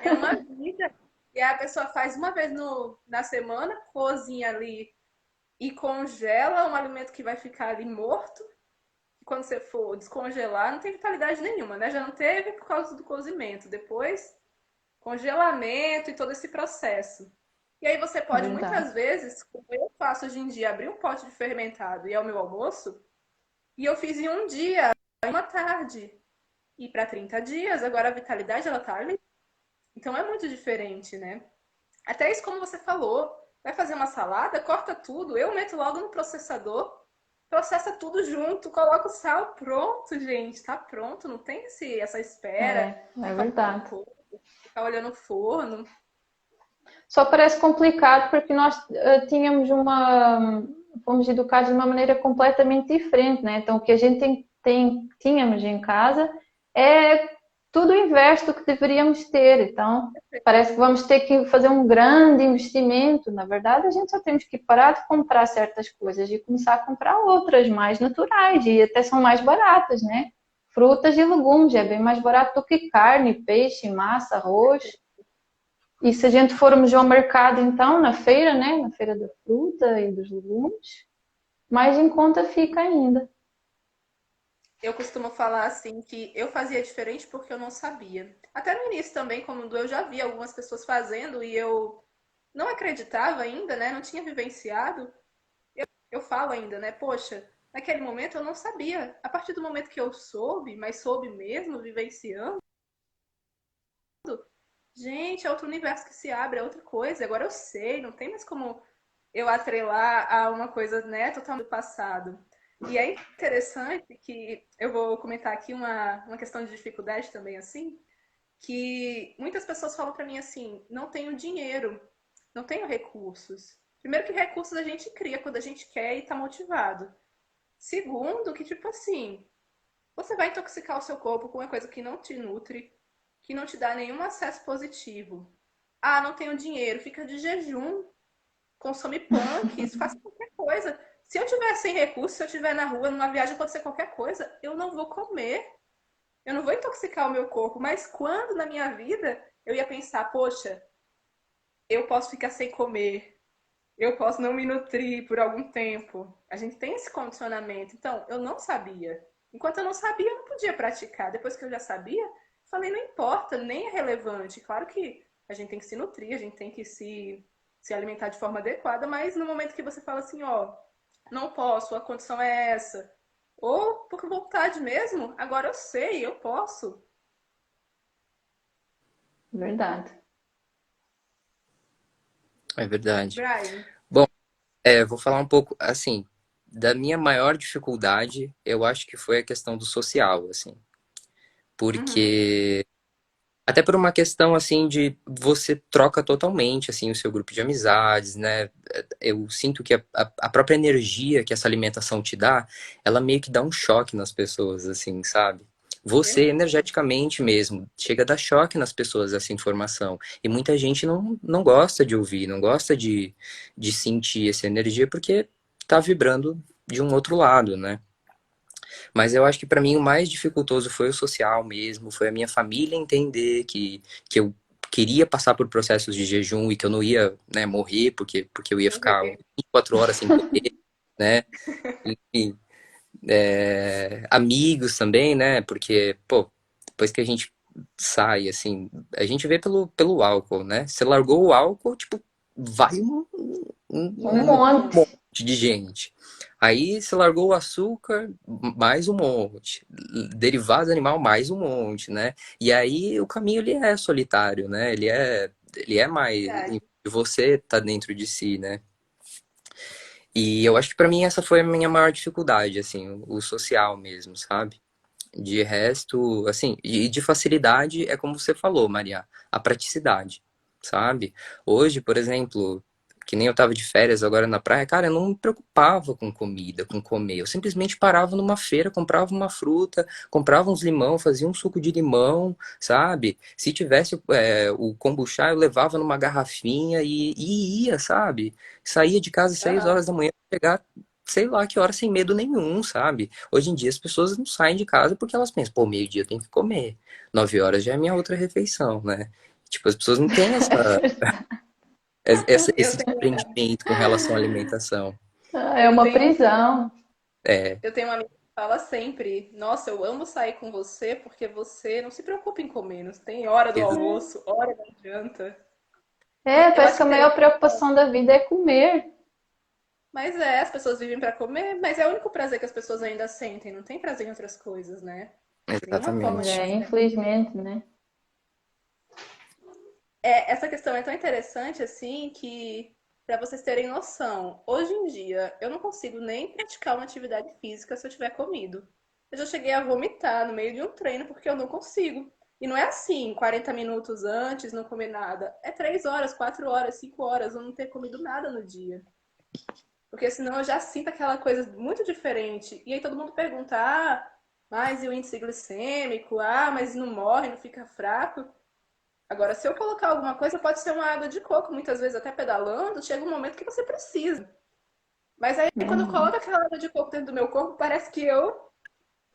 é uma vida. E a pessoa faz uma vez na semana, cozinha ali e congela um alimento que vai ficar ali morto. E quando você for descongelar, não tem vitalidade nenhuma, né? Já não teve por causa do cozimento. Depois, congelamento e todo esse processo. E aí você pode Verdade. muitas vezes, como eu faço hoje em dia, abrir um pote de fermentado e é o meu almoço, e eu fiz em um dia, uma tarde. E para 30 dias, agora a vitalidade ela tá ali. Então é muito diferente, né? Até isso, como você falou, vai fazer uma salada, corta tudo, eu meto logo no processador, processa tudo junto, coloca o sal, pronto, gente, tá pronto, não tem essa espera, É ficar olhando verdade. o fogo, ficar olhando o forno. Só parece complicado porque nós tínhamos fomos educados de uma maneira completamente diferente, né? Então, o que a gente tínhamos em casa é tudo o inverso do que deveríamos ter. Então, parece que vamos ter que fazer um grande investimento. Na verdade, a gente só temos que parar de comprar certas coisas e começar a comprar outras mais naturais e até são mais baratas, né? Frutas e legumes, é bem mais barato do que carne, peixe, massa, arroz. E se a gente formos ao mercado, então, na feira, né? Na feira da fruta e dos legumes, mais em conta fica ainda. Eu costumo falar assim que eu fazia diferente porque eu não sabia. Até no início também, quando eu já vi algumas pessoas fazendo e eu não acreditava ainda, né? Não tinha vivenciado. Eu falo ainda, né? Poxa, naquele momento eu não sabia. A partir do momento que eu soube, mas soube mesmo, vivenciando, gente, é outro universo que se abre, é outra coisa. Agora eu sei, não tem mais como eu atrelar a uma coisa, né, totalmente do passado. E é interessante que eu vou comentar aqui uma questão de dificuldade também, assim, que muitas pessoas falam para mim assim: não tenho dinheiro, não tenho recursos. Primeiro, que recursos a gente cria quando a gente quer e tá motivado. Segundo, que tipo assim, você vai intoxicar o seu corpo com uma coisa que não te nutre, que não te dá nenhum acesso positivo. Ah, não tenho dinheiro, fica de jejum, consome punks, faça qualquer coisa. Se eu tiver sem recurso, se eu estiver na rua, numa viagem, acontecer qualquer coisa, eu não vou comer. Eu não vou intoxicar o meu corpo. Mas quando na minha vida eu ia pensar, poxa, eu posso ficar sem comer, eu posso não me nutrir por algum tempo. A gente tem esse condicionamento. Então, eu não sabia. Enquanto eu não sabia, eu não podia praticar. Depois que eu já sabia, falei, não importa, nem é relevante. Claro que a gente tem que se nutrir, a gente tem que se alimentar de forma adequada, mas no momento que você fala assim, ó, não posso, a condição é essa. Ou por vontade mesmo, agora eu sei, eu posso. Verdade. É verdade. Brian. Bom, vou falar um pouco, assim, da minha maior dificuldade, eu acho que foi a questão do social, assim. Uhum. Porque até por uma questão assim de você troca totalmente assim o seu grupo de amizades, né? Eu sinto que a própria energia que essa alimentação te dá, ela meio que dá um choque nas pessoas, assim, sabe? Você Verdade. energeticamente mesmo, chega a dar choque nas pessoas essa informação. E muita gente não gosta de ouvir, não gosta de sentir essa energia porque tá vibrando de um outro lado, né? Mas eu acho que para mim o mais dificultoso foi o social mesmo, foi a minha família entender que eu queria passar por processos de jejum e que eu não ia, né, morrer porque eu ia ficar Morrer. 24 horas sem comer, né? Enfim, amigos também, né? Porque, pô, depois que a gente sai, assim, a gente vê pelo álcool, né? Você largou o álcool, tipo, vai Um um monte. monte de gente. Aí você largou o açúcar, mais um monte. Derivados animal, mais um monte, né? E aí o caminho ele é solitário, né? Ele é Ele é mais Verdade. você tá dentro de si, né? E eu acho que pra mim essa foi a minha maior dificuldade, assim, o social mesmo, sabe? De resto, assim, e de facilidade é como você falou, Maria, a praticidade, sabe? Hoje, por exemplo, que nem eu tava de férias agora na praia, cara, eu não me preocupava com comida, com comer. Eu simplesmente parava numa feira, comprava uma fruta, comprava uns limão, fazia um suco de limão, sabe? Se tivesse o kombucha, eu levava numa garrafinha e ia, sabe? Saía de casa às 6 horas da manhã, pegar sei lá que hora sem medo nenhum, sabe? Hoje em dia as pessoas não saem de casa porque elas pensam, pô, meio-dia eu tenho que comer. 9 horas já é a minha outra refeição, né? Tipo, as pessoas não têm Eu esse tenho, desprendimento com relação à alimentação. É eu uma tenho, prisão. É, eu tenho uma amiga que fala sempre: Nossa, eu amo sair com você porque você não se preocupa em comer, não tem hora do ex- almoço, hora da janta. É, E eu parece acho que a maior interessante, preocupação da vida é comer. mas as pessoas vivem para comer, mas é o único prazer que as pessoas ainda sentem, não tem prazer em outras coisas, né? Nenhuma forma de exatamente. É, infelizmente, né? essa questão é tão interessante assim que, para vocês terem noção, hoje em dia eu não consigo nem praticar uma atividade física se eu tiver comido. Eu já cheguei a vomitar no meio de um treino porque eu não consigo. E não é assim, 40 minutos antes, não comer nada. É 3 horas, 4 horas, 5 horas, eu não ter comido nada no dia. Porque senão eu já sinto aquela coisa muito diferente. E aí todo mundo pergunta: mas e o índice glicêmico? Mas não morre, não fica fraco? Agora, se eu colocar alguma coisa, pode ser uma água de coco, muitas vezes até pedalando, chega um momento que você precisa. Mas aí, quando eu Uhum. coloco aquela água de coco dentro do meu corpo, parece que eu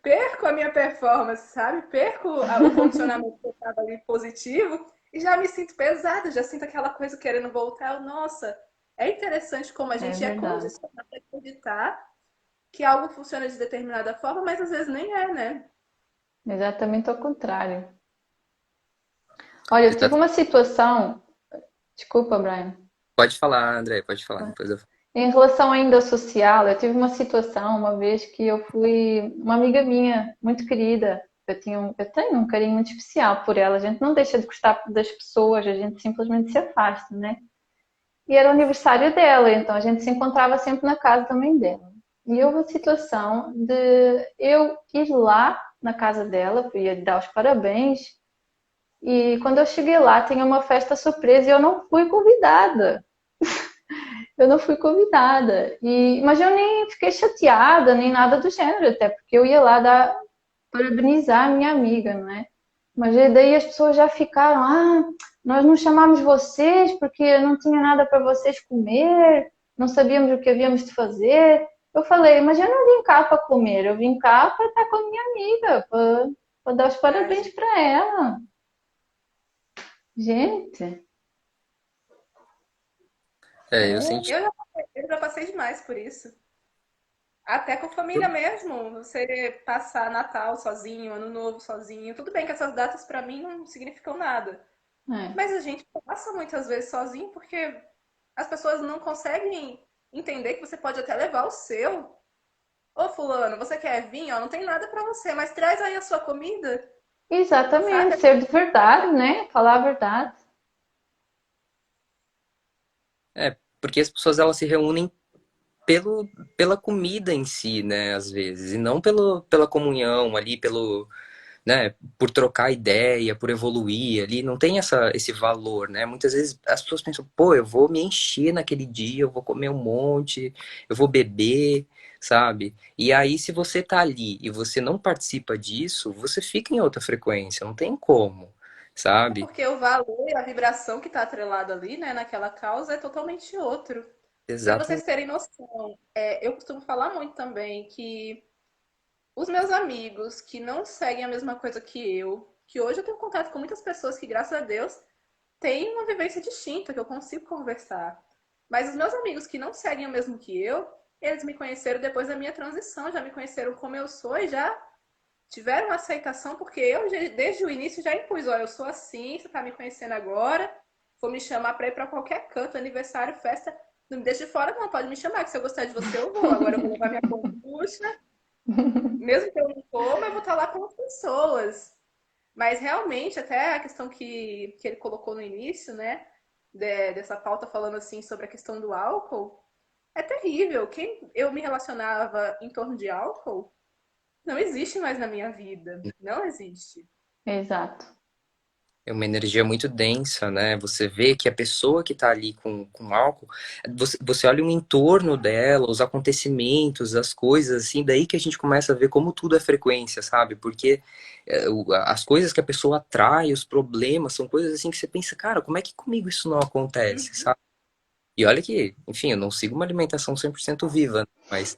perco a minha performance, sabe? Perco o condicionamento que eu estava ali positivo e já me sinto pesada, já sinto aquela coisa querendo voltar. Nossa, é interessante como a É gente é verdade. condicionado a acreditar que algo funciona de determinada forma, mas às vezes nem é, né? Exatamente ao contrário. Olha, eu tive Exato. uma situação. Desculpa, Brian. Pode falar, André, pode falar. Depois eu... Em relação ainda ao social, eu tive uma situação uma vez que eu fui uma amiga minha, muito querida. Eu tenho um carinho muito especial por ela. A gente não deixa de gostar das pessoas, a gente simplesmente se afasta, né? E era o aniversário dela, então a gente se encontrava sempre na casa da mãe dela. E houve a situação de eu ir lá na casa dela, eu ia lhe dar os parabéns, e quando eu cheguei lá tinha uma festa surpresa e eu não fui convidada. Eu não fui convidada. Mas eu nem fiquei chateada, nem nada do gênero, até porque eu ia lá parabenizar a minha amiga, não é? Mas daí as pessoas já ficaram, nós não chamámos vocês porque não tinha nada para vocês comer, não sabíamos o que havíamos de fazer. Eu falei, mas eu não vim cá para comer, eu vim cá para estar com a minha amiga, para dar os parabéns Verdade. para ela. Gente, É, eu é, senti. Eu já passei demais por isso. Até com família mesmo, você passar Natal sozinho, Ano Novo sozinho. Tudo bem que essas datas pra mim não significam nada, é, mas a gente passa muitas vezes sozinho porque as pessoas não conseguem entender que você pode até levar o seu. Ô fulano, você quer vinho? Ó, não tem nada pra você, mas traz aí a sua comida, exatamente, sabe? ser de verdade, né? Falar a verdade. É, porque as pessoas elas se reúnem pela comida em si, né, às vezes, e não pela comunhão ali, né, por trocar ideia, por evoluir ali, não tem esse valor, né? Muitas vezes as pessoas pensam, pô, eu vou me encher naquele dia, eu vou comer um monte, eu vou beber, sabe? E aí, se você tá ali e você não participa disso, você fica em outra frequência, não tem como, É sabe? porque o valor e a vibração que está atrelado ali, né, naquela causa é totalmente outro. Para vocês Exatamente. terem noção, eu costumo falar muito também que os meus amigos que não seguem a mesma coisa que eu, que hoje eu tenho contato com muitas pessoas que, graças a Deus, têm uma vivência distinta, que eu consigo conversar. Mas os meus amigos que não seguem o mesmo que eu, eles me conheceram depois da minha transição, já me conheceram como eu sou e já tiveram aceitação, porque eu, desde o início, já impus: ó, eu sou assim, você tá me conhecendo agora, vou me chamar para ir para qualquer canto, aniversário, festa, não me deixe de fora, não, pode me chamar, que se eu gostar de você, eu vou. Agora eu vou levar minha kombucha, mesmo que eu não coma, eu vou estar lá com as pessoas. Mas realmente, até a questão que ele colocou no início, né? dessa pauta falando assim sobre a questão do álcool, é terrível. Quem eu me relacionava em torno de álcool não existe mais na minha vida. Não existe. Exato. É uma energia muito densa, né? Você vê que a pessoa que tá ali com álcool, você olha o entorno dela, os acontecimentos, as coisas, assim, daí que a gente começa a ver como tudo é frequência, sabe? Porque as coisas que a pessoa atrai, os problemas, são coisas assim que você pensa, cara, como é que comigo isso não acontece, Uhum. sabe? E olha que, enfim, eu não sigo uma alimentação 100% viva, né? Mas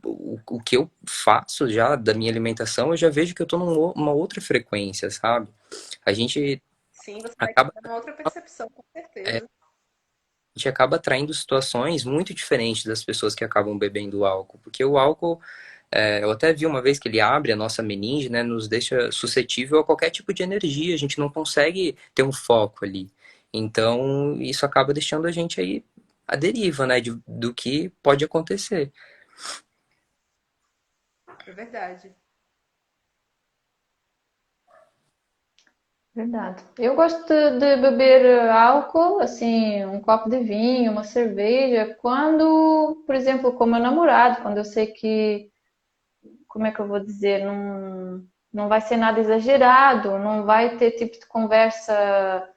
o que eu faço já da minha alimentação, eu já vejo que eu tô numa outra frequência, sabe? A gente Sim, você vai acaba, ter uma outra percepção, com é, a certeza. gente acaba atraindo situações muito diferentes das pessoas que acabam bebendo álcool, porque o álcool, eu até vi uma vez que ele abre a nossa meninge, né, nos deixa suscetível a qualquer tipo de energia, a gente não consegue ter um foco ali. Então, isso acaba deixando a gente aí à deriva, né, do que pode acontecer. É verdade. Verdade. Eu gosto de beber álcool, assim, um copo de vinho, uma cerveja, quando, por exemplo, com meu namorado, quando eu sei que, como é que eu vou dizer, não vai ser nada exagerado, não vai ter tipo de conversa,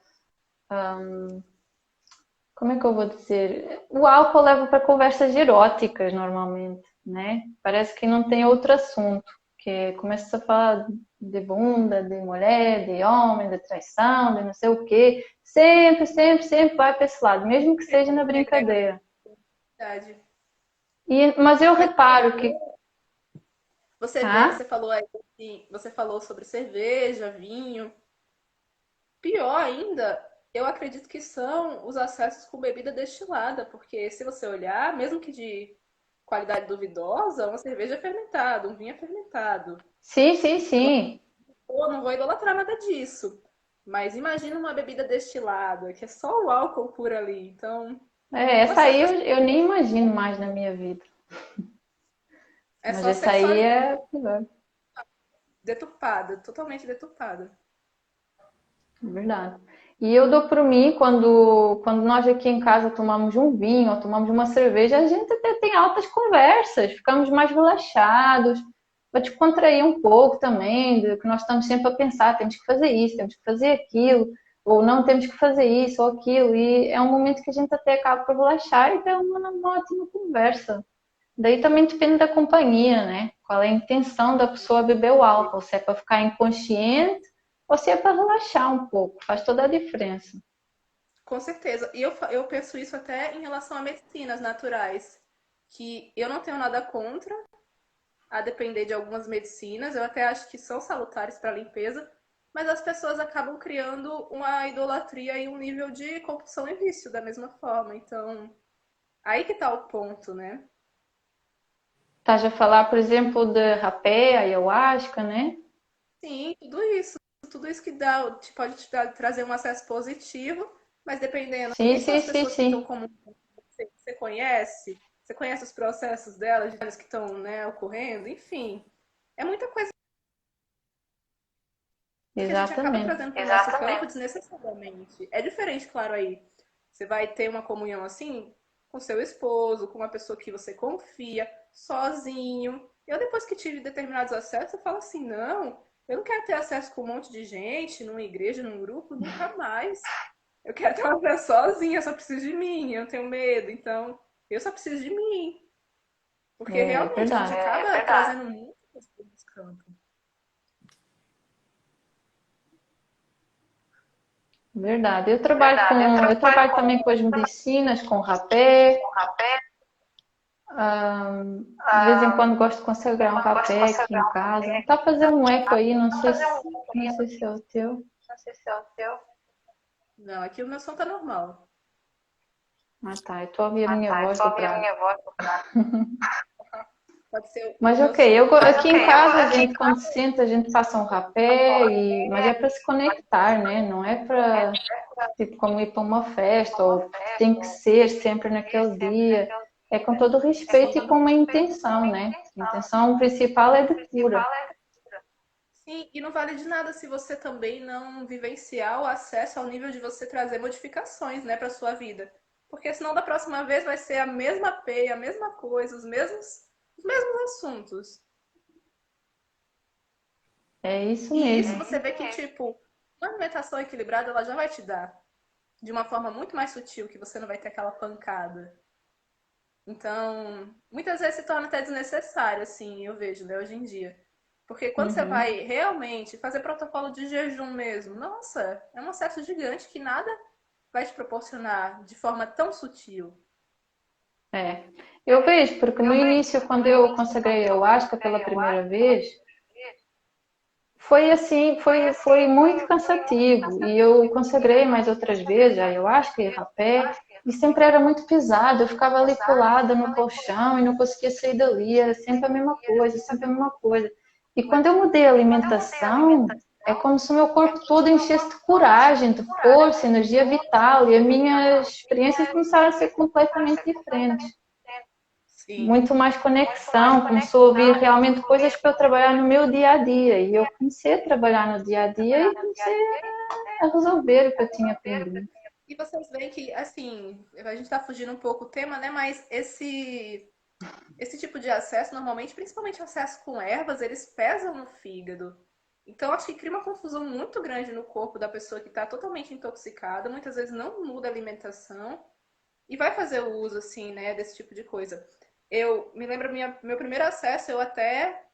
como é que eu vou dizer? O álcool leva para conversas eróticas normalmente, né? Parece que não tem outro assunto, que começa a falar de bunda, de mulher, de homem, de traição, de não sei o quê. Sempre, sempre, sempre vai para esse lado, mesmo que seja na Agrega brincadeira. verdade. Mas eu Mas reparo que, você vê, ah, você falou aí, assim, você falou sobre cerveja, vinho. Pior ainda, eu acredito que são os acessos com bebida destilada, porque se você olhar, mesmo que de qualidade duvidosa, uma cerveja é fermentada, um vinho é fermentado. sim, sim, Claro, sim. pô, não vou idolatrar nada disso. Mas imagina uma bebida destilada, que é só o álcool por ali. Então, uma Essa aí certa eu nem imagino mais na minha vida. é Mas só essa aí sexualidade é melhor, deturpada, totalmente deturpada. verdade. E eu dou por mim, quando nós aqui em casa tomamos um vinho ou tomamos uma cerveja, a gente até tem altas conversas, ficamos mais relaxados, para descontrair um pouco também, do que nós estamos sempre a pensar, temos que fazer isso, temos que fazer aquilo, ou não temos que fazer isso ou aquilo, e é um momento que a gente até acaba por relaxar e ter uma ótima conversa. Daí também depende da companhia, né? Qual é a intenção da pessoa beber o álcool, se é para ficar inconsciente ou se é para relaxar um pouco, faz toda a diferença. Com certeza. E eu penso isso até em relação a medicinas naturais, que eu não tenho nada contra, a depender de algumas medicinas, eu até acho que são salutares para a limpeza, mas as pessoas acabam criando uma idolatria e um nível de compulsão e vício da mesma forma. Então, aí que tá o ponto, né? Estás a falar, por exemplo, de rapé, ayahuasca, né? Sim, tudo isso que dá, pode trazer um acesso positivo, mas dependendo, Sim, quem são sim, as sim, pessoas que estão sim. como você conhece? Você conhece os processos delas, que estão, né, ocorrendo? Enfim, é muita coisa que a gente acaba Exatamente. trazendo para o nosso campo desnecessariamente. É diferente, claro, aí. Você vai ter uma comunhão assim com seu esposo, com uma pessoa que você confia, sozinho. Eu, depois que tive determinados acessos, eu falo assim: não, eu não quero ter acesso com um monte de gente, numa igreja, num grupo, nunca mais. Eu quero ter uma vida sozinha, eu só preciso de mim, eu tenho medo, então eu só preciso de mim. Porque É realmente a gente verdade. acaba trazendo muitas coisas nesse campo. Verdade. Eu trabalho também com as medicinas, com rapé. De vez em quando gosto de consagrar um rapé aqui em casa. Está a fazer um eco aí, não sei se é o teu. Não, aqui o meu som tá normal. Ah, tá. Eu estou a ouvir a minha voz dobrada. Pode ser o Mas meu ok, som. aqui em casa a gente quando senta a gente passa um rapé mas é para se conectar, né? Não é para tipo como ir para uma festa ou que tem que ser sempre naquele dia. É com todo respeito e com uma intenção, né? A intenção principal é de cura. Sim, e não vale de nada se você também não vivenciar o acesso ao nível de você trazer modificações, né, para sua vida. Porque senão da próxima vez vai ser a mesma peia, a mesma coisa, os mesmos assuntos. É isso E isso mesmo. você vê que, tipo, uma alimentação equilibrada, ela já vai te dar de uma forma muito mais sutil, que você não vai ter aquela pancada. Então, muitas vezes se torna até desnecessário, assim, eu vejo, né, hoje em dia. Porque quando você Uhum. vai realmente fazer protocolo de jejum mesmo, nossa, é um acesso gigante que nada vai te proporcionar de forma tão sutil. É. Eu vejo, porque no início, quando eu consagrei a ayahuasca pela primeira vez, foi assim, foi muito cansativo. E eu consagrei mais outras vezes a ayahuasca e a rapé, e sempre era muito pesado. Eu ficava ali colada no colchão e não conseguia sair dali. Era sempre a mesma coisa, sempre a mesma coisa. E quando eu mudei a alimentação, é como se o meu corpo todo enchesse de coragem, de força, energia vital. E as minhas experiências começaram a ser completamente diferentes. Sim. Muito mais conexão, começou a ouvir realmente coisas para eu trabalhar no meu dia a dia. E eu comecei a trabalhar no dia a dia e comecei a resolver o que eu tinha pendente. E vocês veem que, assim, a gente tá fugindo um pouco do tema, né? Mas esse tipo de acesso, normalmente, principalmente acesso com ervas, eles pesam no fígado. Então, acho que cria uma confusão muito grande no corpo da pessoa que está totalmente intoxicada, muitas vezes não muda a alimentação e vai fazer o uso, assim, né, desse tipo de coisa. Eu me lembro meu primeiro acesso, eu até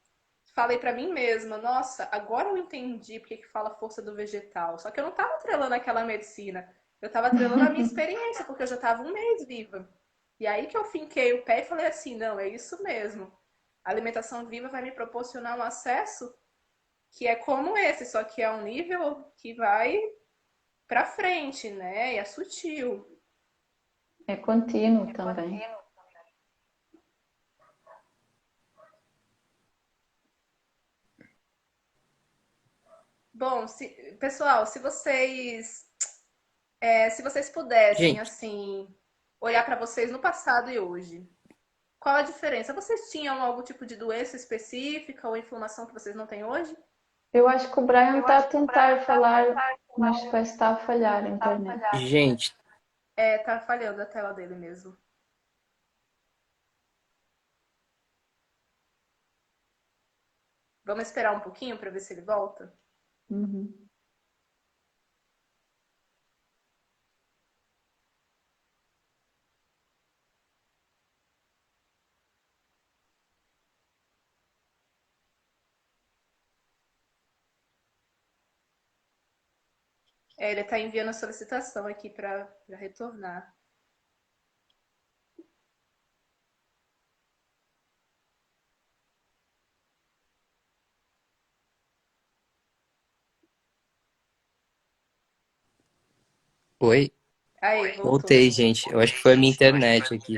falei para mim mesma, nossa, agora eu entendi porque que fala força do vegetal. Só que eu não estava atrelando aquela medicina, eu estava atrelando a minha experiência, porque eu já estava um mês viva. E aí que eu finquei o pé e falei assim, não, é isso mesmo. A alimentação viva vai me proporcionar um acesso que é como esse, só que é um nível que vai para frente, né? E é sutil. É contínuo também. Bom, pessoal, se vocês pudessem Gente, assim olhar para vocês no passado e hoje, qual a diferença? Vocês tinham algum tipo de doença específica ou inflamação que vocês não têm hoje? Eu acho que o Brian está a tentar falar, mas parece que está a falhar a internet. gente, É, tá falhando a tela dele mesmo. Vamos esperar um pouquinho para ver se ele volta? Uhum. É, ele tá enviando a solicitação aqui para retornar. oi, Aí, voltou. voltei, gente. Eu acho que foi a minha internet aqui.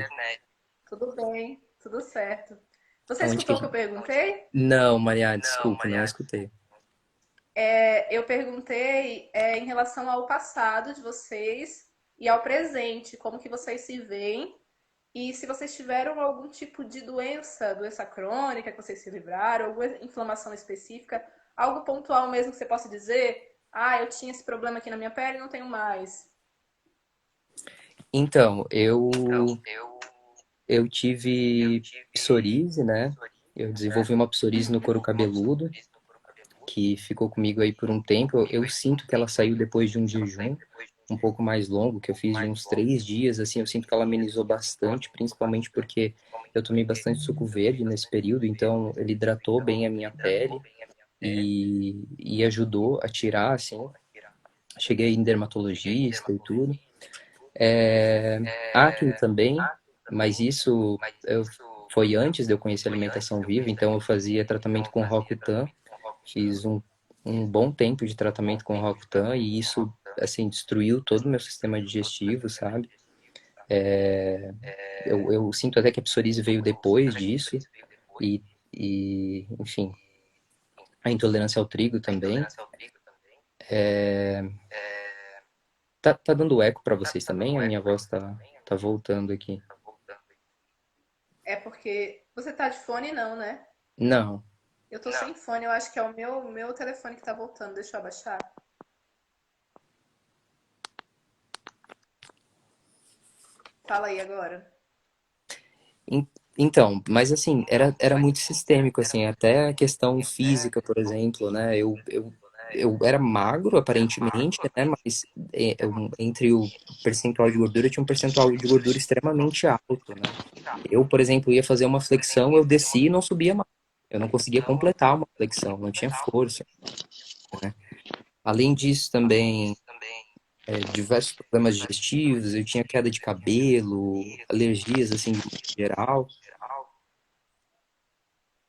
Tudo bem, tudo certo. Você Onde que escutou a o que eu gente... perguntei? Não, Maria, desculpe, não escutei. Eu perguntei em relação ao passado de vocês e ao presente, como que vocês se veem e se vocês tiveram algum tipo de doença, doença crônica que vocês se livraram, alguma inflamação específica, algo pontual mesmo que você possa dizer, ah, eu tinha esse problema aqui na minha pele e não tenho mais. Então, eu tive psoríase, né? Eu desenvolvi uma psoríase no couro cabeludo, que ficou comigo aí por um tempo. Eu sinto que ela saiu depois de um jejum um pouco mais longo, que eu fiz de uns 3 dias, assim, eu sinto que ela amenizou bastante, principalmente porque eu tomei bastante suco verde nesse período, então ele hidratou bem a minha pele e ajudou a tirar, assim. Cheguei em dermatologista e tudo. Acne também, mas foi antes de eu conhecer a alimentação viva, então eu fazia tratamento com Roacutan, fiz um bom tempo de tratamento com Roacutan e isso, assim, destruiu todo o meu sistema digestivo, sabe? Eu sinto até que a psoríase veio depois disso enfim, a intolerância ao trigo também. Tá dando eco para vocês também? A minha voz tá voltando aqui. É porque você tá de fone não, né? Não. Eu tô sem fone, eu acho que é o meu telefone que tá voltando. Deixa eu abaixar. Fala aí agora. En- Então, mas assim, era muito sistêmico, assim, até a questão física, por exemplo, né? Eu era magro, aparentemente, né? Mas entre o percentual de gordura, tinha um percentual de gordura extremamente alto, né? Eu, por exemplo, ia fazer uma flexão, eu descia e não subia mais. Eu não conseguia completar uma flexão, não tinha força, né? Além disso, também, diversos problemas digestivos, eu tinha queda de cabelo, alergias, assim, de modo geral.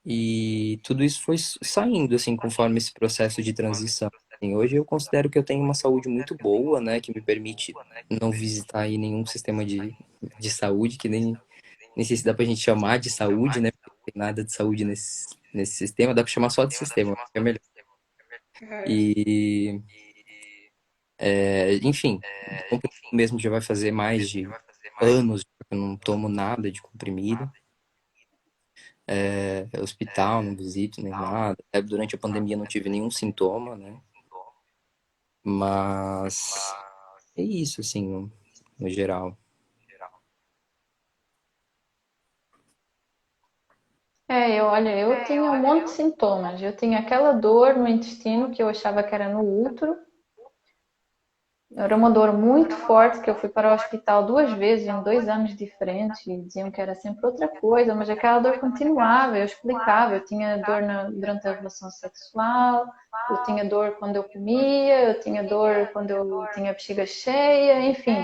E tudo isso foi saindo, assim, conforme esse processo de transição. Assim, hoje eu considero que eu tenho uma saúde muito boa, né, que me permite não visitar aí nenhum sistema de saúde, que nem sei se dá pra gente chamar de saúde, né, porque não tem nada de saúde nesse sistema, dá pra chamar só de sistema, que é melhor. É, E, enfim, comprimido mesmo já vai fazer mais de anos que eu não tomo nada de comprimido. Hospital, não visito nem nada. Até durante a pandemia não tive nenhum sintoma, né? Mas é isso, assim, no geral. Eu tinha um monte de sintomas. Eu tinha aquela dor no intestino que eu achava que era no útero. Era uma dor muito forte que eu fui para o hospital 2 vezes em 2 anos diferentes e diziam que era sempre outra coisa, mas aquela dor continuava. Eu explicava, eu tinha dor durante a relação sexual, eu tinha dor quando eu comia, eu tinha dor quando eu tinha a bexiga cheia, enfim.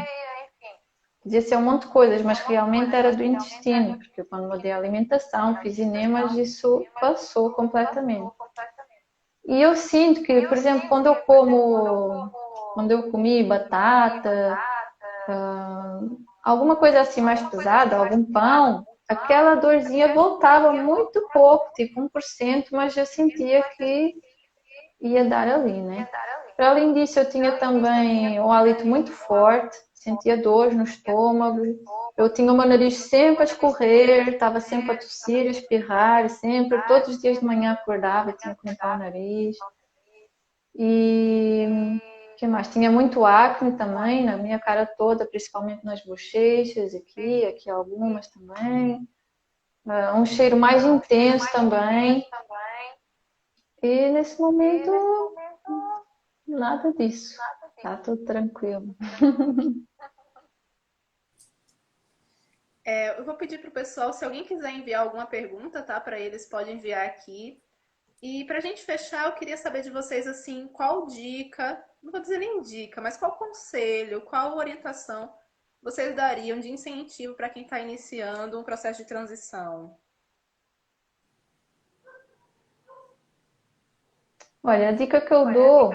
Podia ser um monte de coisas, mas realmente era do intestino, porque quando mudei a alimentação, fiz enemas, isso passou completamente. E eu sinto que, por exemplo, quando eu comi batata, alguma coisa assim mais pesada, algum pão, aquela dorzinha voltava muito pouco, tipo 1%, mas eu sentia que ia dar ali, né? Para além disso, eu tinha também um hálito muito forte, sentia dor no estômago, eu tinha o meu nariz sempre a escorrer, estava sempre a tossir, a espirrar, sempre, todos os dias de manhã acordava, tinha que limpar o nariz. E o que mais? Tinha muito acne também na minha cara toda, principalmente nas bochechas, aqui algumas também. Um cheiro mais intenso também. E nesse momento, nada disso. Tá tudo tranquilo. eu vou pedir pro pessoal, se alguém quiser enviar alguma pergunta, tá, para eles, pode enviar aqui. E para a gente fechar, eu queria saber de vocês assim, qual dica, não vou dizer nem dica, mas qual conselho, qual orientação vocês dariam de incentivo para quem está iniciando um processo de transição? Olha, a dica que eu dou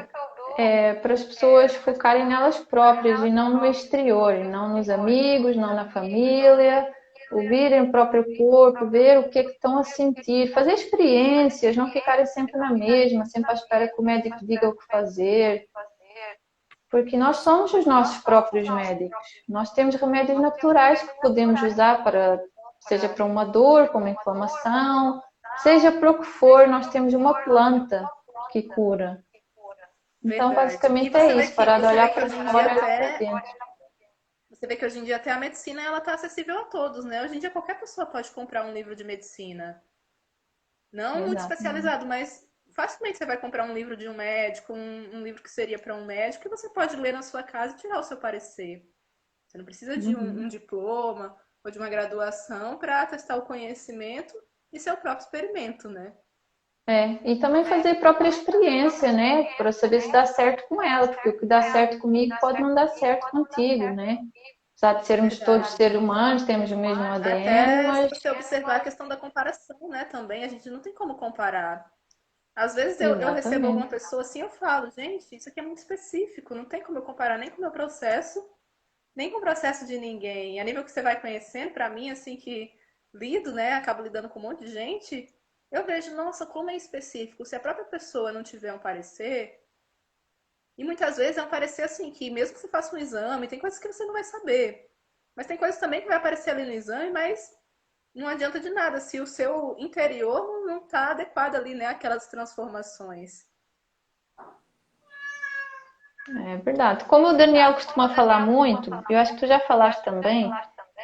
é para as pessoas focarem nelas próprias e não no exterior, e não nos amigos, não na família, ouvirem o próprio corpo, ver o que é que estão a sentir, fazer experiências, não ficarem sempre na mesma, sempre à espera que o médico diga o que fazer, porque nós somos os nossos próprios médicos. Nós temos remédios naturais que podemos usar para, seja para uma dor, para uma inflamação, seja para o que for, nós temos uma planta que cura. Então, Verdade. E basicamente é isso, parar de você vê olhar que para hoje em dia fora e olhar para até dentro. você vê que hoje em dia até a medicina ela está acessível a todos, né? Hoje em dia qualquer pessoa pode comprar um livro de medicina. Não muito Exatamente. especializado, mas facilmente você vai comprar um livro de um médico, um livro que seria para um médico, e você pode ler na sua casa e tirar o seu parecer. Você não precisa de um Uhum. diploma ou de uma graduação para testar o conhecimento e seu próprio experimento, né? E também fazer a própria experiência, né? Para saber se dá certo com ela, porque o que dá certo comigo pode não dar certo contigo, né? Apesar de sermos todos Verdade. seres humanos, temos o mesmo ADN, Até se mas você observar a questão da comparação, né? Também a gente não tem como comparar. Às vezes eu recebo alguma exatamente. pessoa assim, eu falo, gente, isso aqui é muito específico, não tem como eu comparar nem com o meu processo, nem com o processo de ninguém. A nível que você vai conhecendo, para mim, assim, que lido, né, acabo lidando com um monte de gente, eu vejo, nossa, como é específico. Se a própria pessoa não tiver um parecer, e muitas vezes é um parecer assim, que mesmo que você faça um exame, tem coisas que você não vai saber. Mas tem coisas também que vai aparecer ali no exame, mas não adianta de nada se o seu interior não está adequado ali, né, àquelas transformações. É verdade. Como o Daniel costuma falar muito, eu acho que tu já falaste também,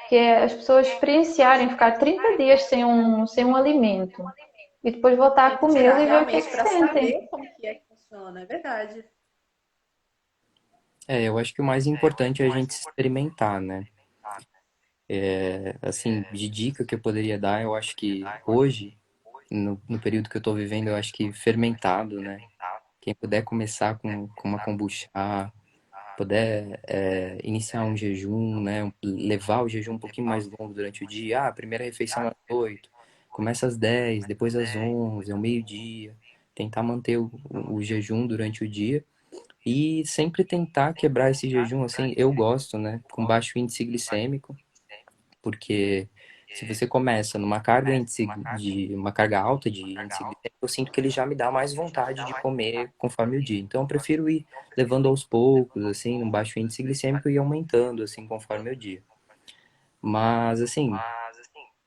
que é as pessoas experienciarem ficar 30 dias sem um alimento e depois voltar a Tem que tirar comê-lo e ver o que é realmente que para sentem. saber como que é que funciona, é verdade. Eu acho que o mais importante é a gente se experimentar, né? Assim, de dica que eu poderia dar, eu acho que hoje, no período que eu tô vivendo, eu acho que fermentado, né? Quem puder começar com uma kombucha, puder iniciar um jejum, né? Levar o jejum um pouquinho mais longo durante o dia. Ah, a primeira refeição é às 8, começa às 10, depois às 11, ao meio-dia. Tentar manter o jejum durante o dia e sempre tentar quebrar esse jejum, assim, eu gosto, né? Com baixo índice glicêmico, porque se você começa numa carga uma carga alta de índice glicêmico, eu sinto que ele já me dá mais vontade de comer conforme o dia. Então eu prefiro ir levando aos poucos, assim, num baixo índice glicêmico e ir aumentando assim conforme o dia. Mas assim,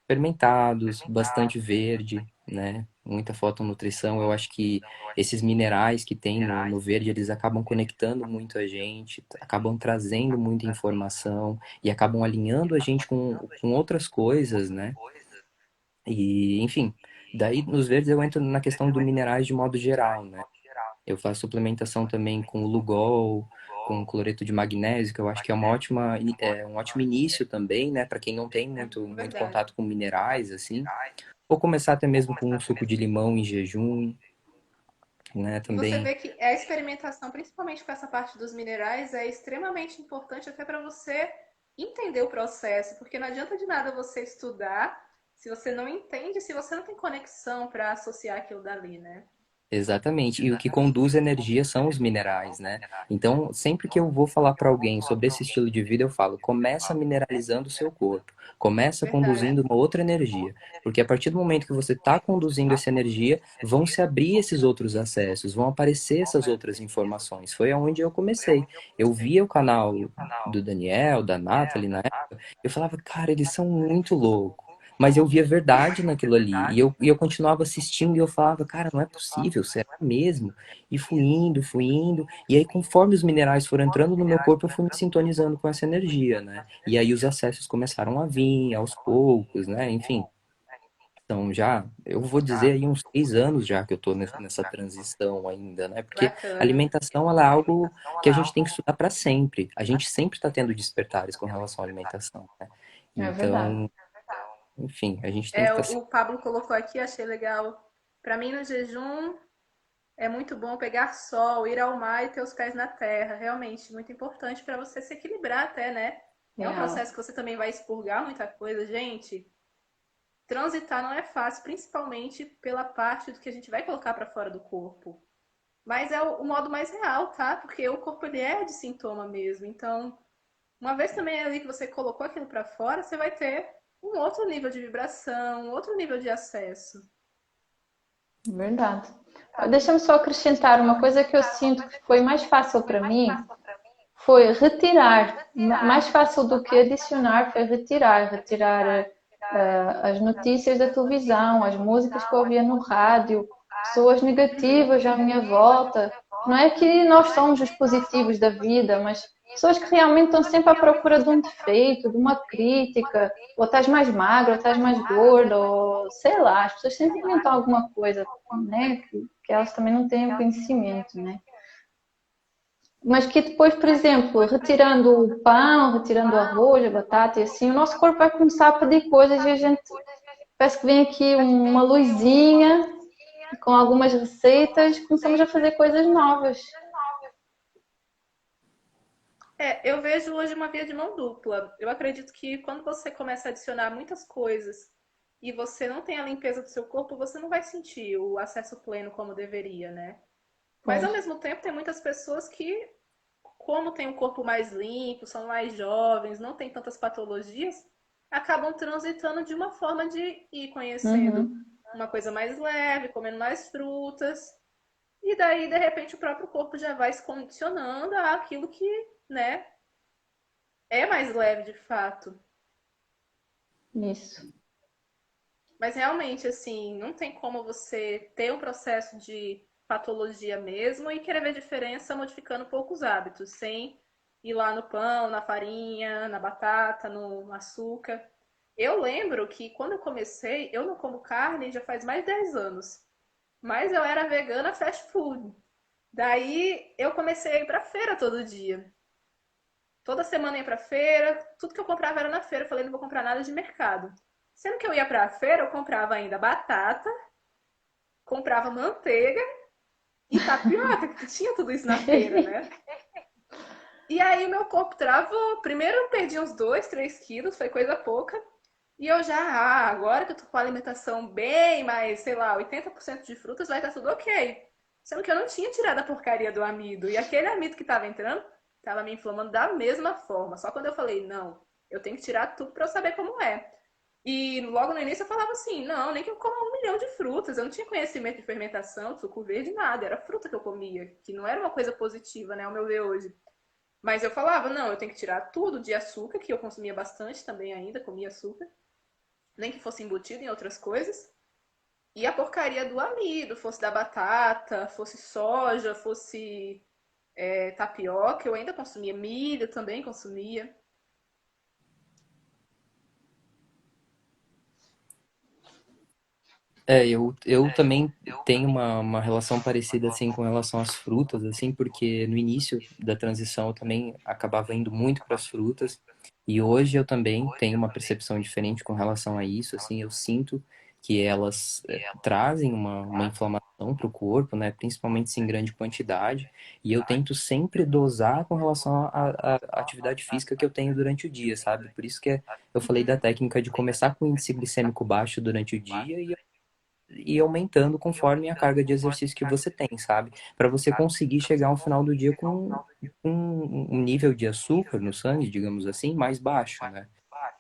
fermentados, bastante verde, né? Muita fotonutrição. Eu acho que esses minerais que tem no verde, eles acabam conectando muito a gente, acabam trazendo muita informação e acabam alinhando a gente com outras coisas, né? E, enfim, daí nos verdes eu entro na questão dos minerais de modo geral, né? Eu faço suplementação também com o Lugol, com cloreto de magnésio, que eu acho que é um ótimo início também, né? Para quem não tem É muito verdade. contato com minerais, assim. Ou começar até mesmo com um suco de limão em jejum, né? E você Também. vê que a experimentação, principalmente com essa parte dos minerais, é extremamente importante até para você entender o processo, porque não adianta de nada você estudar se você não entende, se você não tem conexão para associar aquilo dali, né? Exatamente. E o que conduz a energia são os minerais, né? Então, sempre que eu vou falar para alguém sobre esse estilo de vida, eu falo: começa mineralizando o seu corpo, começa Verdade. conduzindo uma outra energia, porque a partir do momento que você está conduzindo essa energia, vão se abrir esses outros acessos, vão aparecer essas outras informações. Foi aonde eu comecei. Eu via o canal do Daniel, da Nathalie na época, eu falava: cara, eles são muito loucos. Mas eu via verdade naquilo ali. E eu continuava assistindo e eu falava, cara, não é possível, será mesmo? E fui indo. E aí, conforme os minerais foram entrando no meu corpo, eu fui me sintonizando com essa energia, né? E aí os acessos começaram a vir aos poucos, né? Enfim. Então já, eu vou dizer aí uns 6 anos já que eu tô nessa transição ainda, né? Porque Bacana. alimentação, ela é algo que a gente tem que estudar para sempre. A gente sempre está tendo despertares com relação à alimentação, né? É verdade. Então, enfim, a gente tem que É, estar o Pablo colocou aqui, achei legal. Para mim, no jejum, é muito bom pegar sol, ir ao mar e ter os pés na terra. Realmente, muito importante para você se equilibrar até, né? É um Real. processo que você também vai expurgar muita coisa. Gente, transitar não é fácil, principalmente pela parte do que a gente vai colocar para fora do corpo. Mas é o modo mais real, tá? Porque o corpo ele é de sintoma mesmo. Então, uma vez também ali que você colocou aquilo para fora, você vai ter um outro nível de vibração, um outro nível de acesso. Verdade. Deixa-me só acrescentar uma coisa que eu sinto que foi mais fácil para mim, foi retirar. Mais fácil do que adicionar foi retirar as notícias da televisão, as músicas que eu ouvia no rádio, pessoas negativas à minha volta. Não é que nós somos os positivos da vida, mas pessoas que realmente estão sempre à procura de um defeito, de uma crítica, ou estás mais magro, ou estás mais gordo, ou sei lá, as pessoas sempre inventam alguma coisa, né? Que elas também não têm conhecimento, né? Mas que depois, por exemplo, retirando o pão, retirando o arroz, a batata e assim, o nosso corpo vai começar a pedir coisas e a gente parece que vem aqui uma luzinha com algumas receitas, começamos a fazer coisas novas. É, eu vejo hoje uma via de mão dupla. Eu acredito que quando você começa a adicionar muitas coisas e você não tem a limpeza do seu corpo, você não vai sentir o acesso pleno como deveria, né? Mas ao Pois, mesmo tempo tem muitas pessoas que, como tem um corpo mais limpo, são mais jovens, não tem tantas patologias, acabam transitando de uma forma de ir conhecendo uhum, uma coisa mais leve, comendo mais frutas, e daí, de repente, o próprio corpo já vai se condicionando àquilo que, né, é mais leve de fato. isso. Mas realmente, assim, não tem como você ter um processo de patologia mesmo e querer ver diferença modificando poucos hábitos, sem ir lá no pão, na farinha, na batata, no açúcar. Eu lembro que quando eu comecei, eu não como carne já faz mais de 10 anos, mas eu era vegana fast food. Daí eu comecei a ir pra feira todo dia. Toda semana eu ia pra feira, tudo que eu comprava era na feira. Eu falei, não vou comprar nada de mercado. Sendo que eu ia pra feira, eu comprava ainda batata, comprava manteiga e tapioca, que tinha tudo isso na feira, né? E aí o meu corpo travou. Primeiro eu perdi uns 2, 3 quilos, foi coisa pouca. E eu já, agora que eu tô com a alimentação bem mais, sei lá, 80% de frutas, vai estar tudo ok. Sendo que eu não tinha tirado a porcaria do amido. E aquele amido que tava entrando, tava me inflamando da mesma forma. Só quando eu falei, não, eu tenho que tirar tudo pra eu saber como é. E logo no início eu falava assim, não, nem que eu coma 1 milhão de frutas. Eu não tinha conhecimento de fermentação, de suco verde, nada. Era fruta que eu comia, que não era uma coisa positiva, né, ao meu ver hoje. Mas eu falava, não, eu tenho que tirar tudo de açúcar, que eu consumia bastante também ainda, comia açúcar. Nem que fosse embutido em outras coisas. E a porcaria do amido, fosse da batata, fosse soja, fosse tapioca, eu ainda consumia milho, também consumia. Eu também tenho uma relação parecida, assim, com relação às frutas, assim, porque no início da transição eu também acabava indo muito para as frutas, e hoje eu também tenho uma percepção diferente com relação a isso, assim, eu sinto que elas trazem uma inflamação para o corpo, né, principalmente se em grande quantidade, e eu tento sempre dosar com relação à atividade física que eu tenho durante o dia, sabe? Por isso que eu falei da Uhum. técnica de começar com índice glicêmico baixo durante o dia e aumentando conforme a carga de exercício que você tem, sabe? Para você conseguir chegar ao final do dia com um nível de açúcar no sangue, digamos assim, mais baixo, né?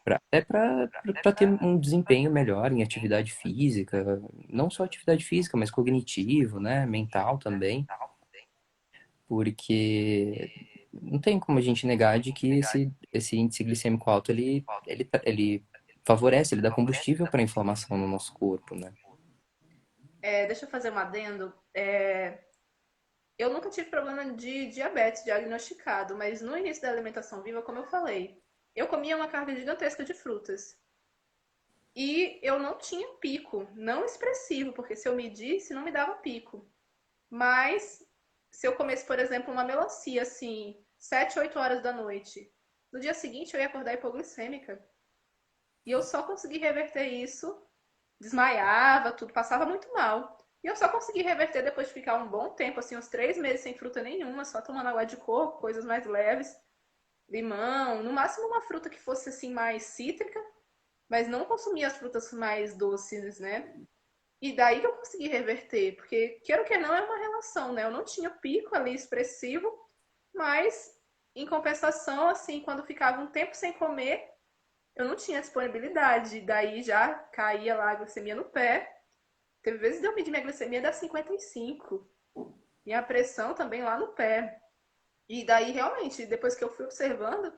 Até para ter um desempenho melhor em atividade física, não só atividade física, mas cognitivo, né? Mental também, porque não tem como a gente negar de que esse índice glicêmico alto, ele favorece, ele dá combustível para a inflamação no nosso corpo, né? Deixa eu fazer um adendo. Eu nunca tive problema de diabetes diagnosticado, mas no início da alimentação viva, como eu falei, eu comia uma carga gigantesca de frutas. E eu não tinha pico, não expressivo, porque se eu medisse, não me dava pico. Mas se eu comesse, por exemplo, uma melancia, assim, 7, 8 horas da noite, no dia seguinte eu ia acordar hipoglicêmica. E eu só consegui reverter isso, desmaiava, tudo, passava muito mal. E eu só consegui reverter depois de ficar um bom tempo, assim, uns 3 meses sem fruta nenhuma, só tomando água de coco, coisas mais leves, limão, no máximo uma fruta que fosse assim mais cítrica, mas não consumia as frutas mais doces, né? E daí que eu consegui reverter, porque queira que não é uma relação, né? Eu não tinha pico ali expressivo, mas em compensação, assim, quando ficava um tempo sem comer, eu não tinha disponibilidade. Daí já caía lá a glicemia no pé. Teve vezes de eu medir minha glicemia da 55. E a pressão também lá no pé. E daí, realmente, depois que eu fui observando,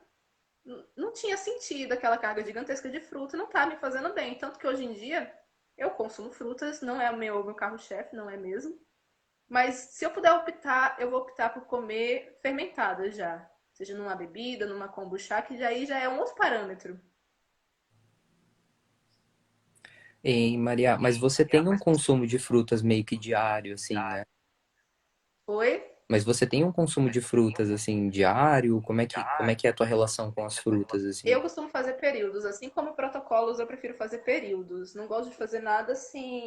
não tinha sentido aquela carga gigantesca de fruta, não tá me fazendo bem. Tanto que hoje em dia eu consumo frutas, não é o meu carro-chefe, não é mesmo. Mas se eu puder optar, eu vou optar por comer fermentadas já. Seja numa bebida, numa kombucha, que já aí já é um outro parâmetro. Ei, Maria, mas você tem um consumo de frutas meio que diário, assim, né? Oi? Mas você tem um consumo de frutas, assim, diário? Como é que é a tua relação com as frutas, assim? Eu costumo fazer períodos, assim como protocolos, eu prefiro fazer períodos. Não gosto de fazer nada assim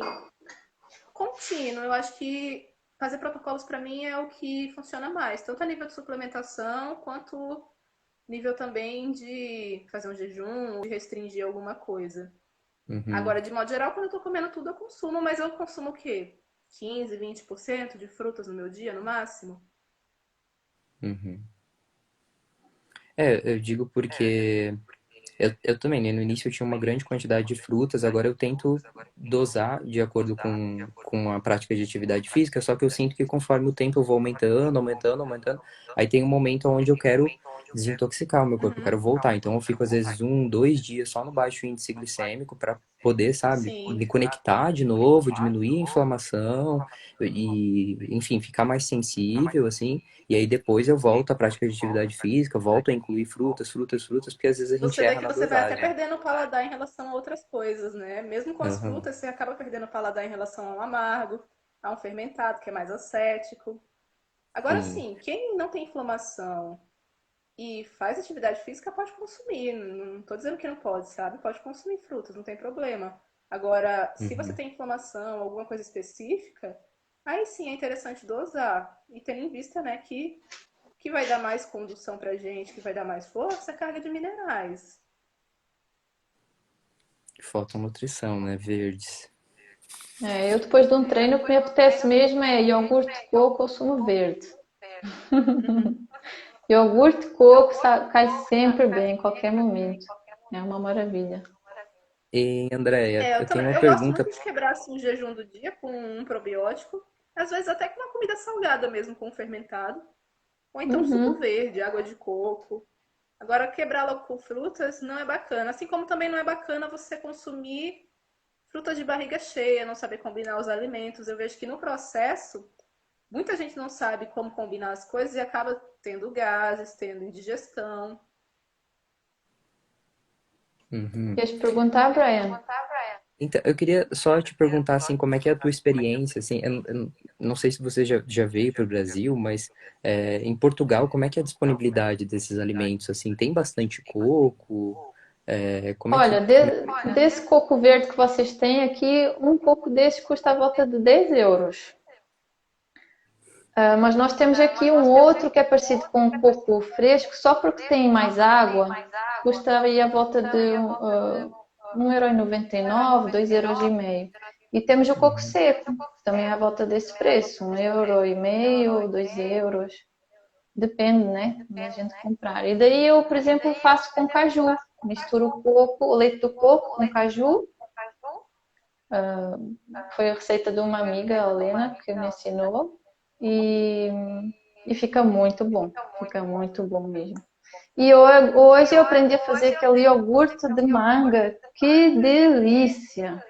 contínuo. Eu acho que fazer protocolos para mim é o que funciona mais, tanto a nível de suplementação quanto nível também de fazer um jejum, de restringir alguma coisa. Uhum, Agora, de modo geral, quando eu tô comendo tudo, eu consumo, mas eu consumo o quê? 15, 20% de frutas no meu dia, no máximo? uhum. Eu digo porque eu também, né? No início eu tinha uma grande quantidade de frutas, agora eu tento dosar de acordo com a prática de atividade física, só que eu sinto que conforme o tempo eu vou aumentando, aumentando, aumentando, aí tem um momento onde eu quero desintoxicar o meu corpo, eu quero voltar. Então eu fico às vezes 1, 2 dias só no baixo índice glicêmico para poder, sabe, Sim. me conectar de novo, diminuir a inflamação e, enfim, ficar mais sensível, assim. E aí depois eu volto à prática de atividade física, volto a incluir frutas, frutas, frutas, porque às vezes a gente Você vê erra que na você vai até dosagem. perdendo o paladar em relação a outras coisas, né? Mesmo com as Aham. frutas, você acaba perdendo o paladar em relação ao amargo, a um fermentado, que é mais acético. Agora Sim. sim, quem não tem inflamação e faz atividade física pode consumir. Não estou dizendo que não pode, sabe? Pode consumir frutas, não tem problema. Agora, se você Uhum. tem inflamação, alguma coisa específica, aí sim é interessante dosar. E tendo em vista, né, que vai dar mais condução pra gente, que vai dar mais força, é a carga de minerais. Falta nutrição, né? Verdes. Eu depois de um treino o que me apetece mesmo é iogurte de coco ou sumo verde. Uhum. Iogurte de coco cai sempre bem, em qualquer momento. É uma maravilha. E, Andréia, É, eu tenho uma eu gosto pergunta. muito de quebrar assim, o jejum do dia com um probiótico, às vezes até com uma comida salgada mesmo, com fermentado, ou então suco Uhum. verde, água de coco. Agora, quebrar logo com frutas não é bacana. Assim como também não é bacana você consumir frutas de barriga cheia, não saber combinar os alimentos. Eu vejo que no processo, muita gente não sabe como combinar as coisas e acaba tendo gases, tendo indigestão. Uhum. Queres perguntar, Brian? Então, eu queria só te perguntar, assim, como é que é a tua experiência, assim, eu não sei se você já veio para o Brasil, mas em Portugal, como é que é a disponibilidade desses alimentos, assim, tem bastante coco? Como é Olha, que... desse coco verde que vocês têm aqui, um coco desse custa a volta de 10 euros. Mas nós temos aqui um outro que é parecido com um coco fresco, só porque tem mais água, custa aí a volta de 1,99 €, 2,5 €. E temos o coco Uhum. seco, também à volta desse preço, 1,5 €, 2 €. Depende, né? Da gente comprar. E daí eu, por exemplo, faço com caju. Misturo o coco, o leite do coco com caju. Foi a receita de uma amiga, a Helena, que me ensinou. E, e fica muito bom. Fica muito bom mesmo. E hoje eu aprendi a fazer aquele iogurte de manga. Que delícia!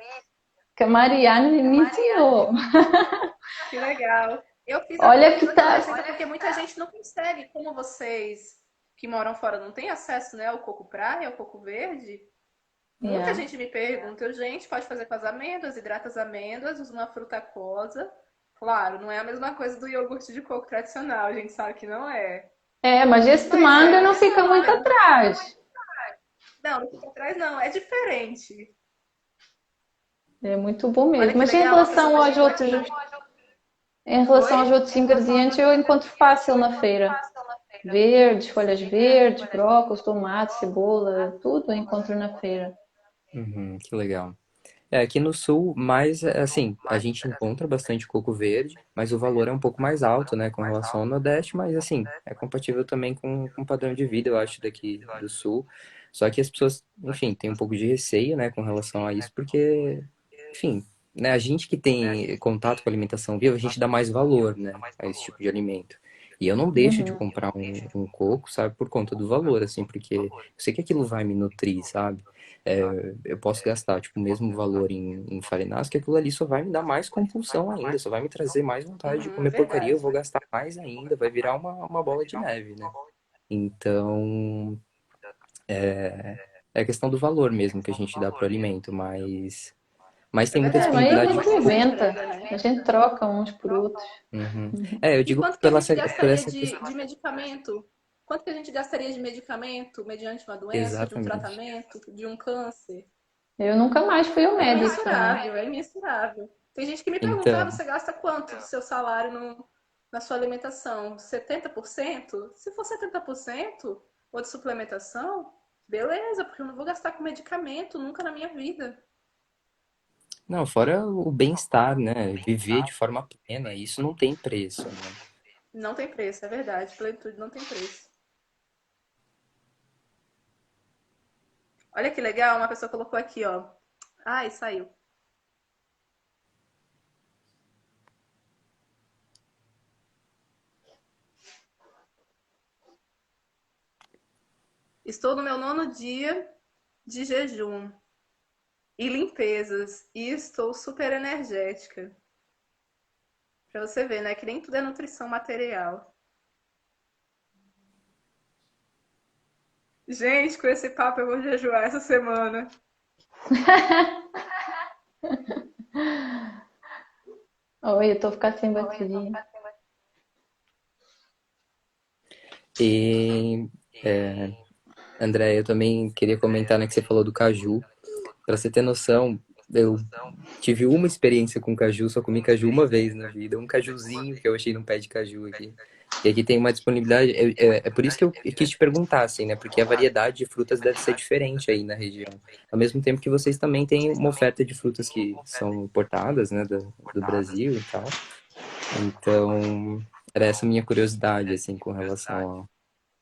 Que a Mariana me ensinou. Que legal. Eu Olha fiz que aquela tá. receita porque muita gente não consegue, como vocês que moram fora não têm acesso, né, ao coco praia, ao coco verde. Muita Yeah. gente me pergunta, gente, pode fazer com as amêndoas, hidrata as amêndoas, usa uma fruta aquosa. Claro, não é a mesma coisa do iogurte de coco tradicional, a gente sabe que não é. Mas esse de Mas manga é não fica muito gostoso. atrás. Não, não fica atrás não, é diferente. É muito bom Olha mesmo. que Mas legal, uma pessoa perguntou aqui. em Oi? relação aos outros ingredientes, eu encontro fácil na feira. Verdes, folhas verdes, brócolis, tomate, cebola, tudo eu encontro na feira. Uhum, que legal. Aqui no sul, mais assim, a gente encontra bastante coco verde, mas o valor é um pouco mais alto, né, com relação ao Nordeste, mas assim, é compatível também com o padrão de vida, eu acho, daqui do sul. Só que as pessoas, enfim, têm um pouco de receio, né, com relação a isso, porque, enfim, né, a gente que tem contato com a alimentação viva, a gente dá mais valor, né, a esse tipo de alimento. E eu não deixo de Uhum. comprar um coco, sabe, por conta do valor, assim, porque eu sei que aquilo vai me nutrir, sabe? Eu posso gastar tipo, o mesmo valor em farináceo, que aquilo ali só vai me dar mais compulsão ainda, só vai me trazer mais vontade de É comer porcaria, eu verdade. vou gastar mais ainda, vai virar uma bola de neve, né? Então, é questão do valor mesmo que a gente dá pro alimento, mas É tem muita verdade, Mas aí a tudo disponibilidade de gente gosto se coco. inventa, agrega, né? a gente troca uns por outros. Uhum. Uhum. Eu E digo quanto que a gente por gastaria essa questão. de medicamento? Quanto que a gente gastaria de medicamento mediante uma doença, de um Exatamente. tratamento, de um câncer? Eu nunca mais fui ao É médico também. imensurável, é imensurável. Tem gente que me pergunta, Então, você gasta quanto do seu salário na sua alimentação? 70%? Se for 70% ou de suplementação, beleza, porque eu não vou gastar com medicamento nunca na minha vida. não, fora o bem-estar, né? Viver de forma plena, isso não tem preço, né? Não tem preço, é verdade. Plenitude não tem preço. Olha que legal, uma pessoa colocou aqui, ó. Ai, saiu. Estou no meu 9º dia de jejum e limpezas e estou super energética. Pra você ver, né? Que nem tudo é nutrição material. Gente, com esse papo eu vou jejuar essa semana. Oi, eu tô ficando sem bateria. E, André, eu também queria comentar, né, que você falou do caju. Pra você ter noção, eu tive uma experiência com caju, só comi caju uma vez na vida. Um cajuzinho que eu achei num pé de caju aqui. E aqui tem uma disponibilidade. É por isso que eu quis te perguntar, assim, né? Porque a variedade de frutas deve ser diferente aí na região. Ao mesmo tempo que vocês também têm uma oferta de frutas que são importadas, né, do Brasil e tal. Então, era essa minha curiosidade, assim, com relação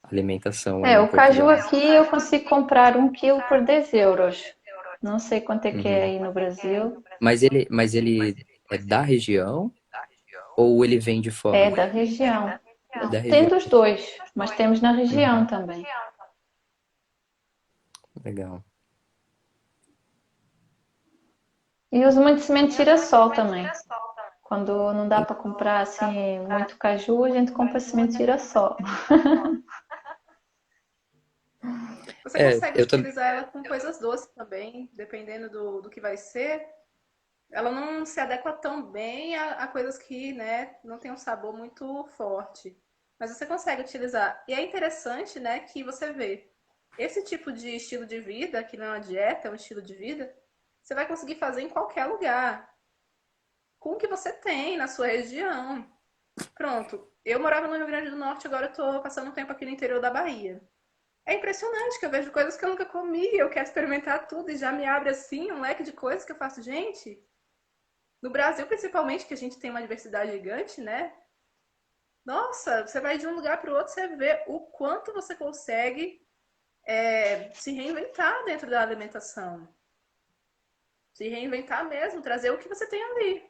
à alimentação aí em O caju Portugal. aqui eu consigo comprar 1 quilo por 10 euros. Não sei quanto é que é Uhum. aí no Brasil. Mas ele é da região ou ele vem de É fora? da região. É da Tem região. dos dois, mas temos na região Uhum. também. Legal. E uso muito semente de girassol também. Quando não dá para comprar assim muito caju, a gente compra semente de girassol. Você consegue Eu também. utilizar ela com coisas doces também, dependendo do que vai ser. Ela não se adequa tão bem a coisas que, né, não tem um sabor muito forte. Mas você consegue utilizar. E é interessante, né, que você vê esse tipo de estilo de vida, que não é uma dieta, é um estilo de vida, você vai conseguir fazer em qualquer lugar, com o que você tem na sua região. Pronto. Eu morava no Rio Grande do Norte, agora eu tô passando um tempo aqui no interior da Bahia. É impressionante que eu vejo coisas que eu nunca comi, eu quero experimentar tudo e já me abre assim um leque de coisas que eu faço. Gente, no Brasil principalmente, que a gente tem uma diversidade gigante, né? Nossa, você vai de um lugar para o outro, você vê o quanto você consegue se reinventar dentro da alimentação. Se reinventar mesmo, trazer o que você tem ali.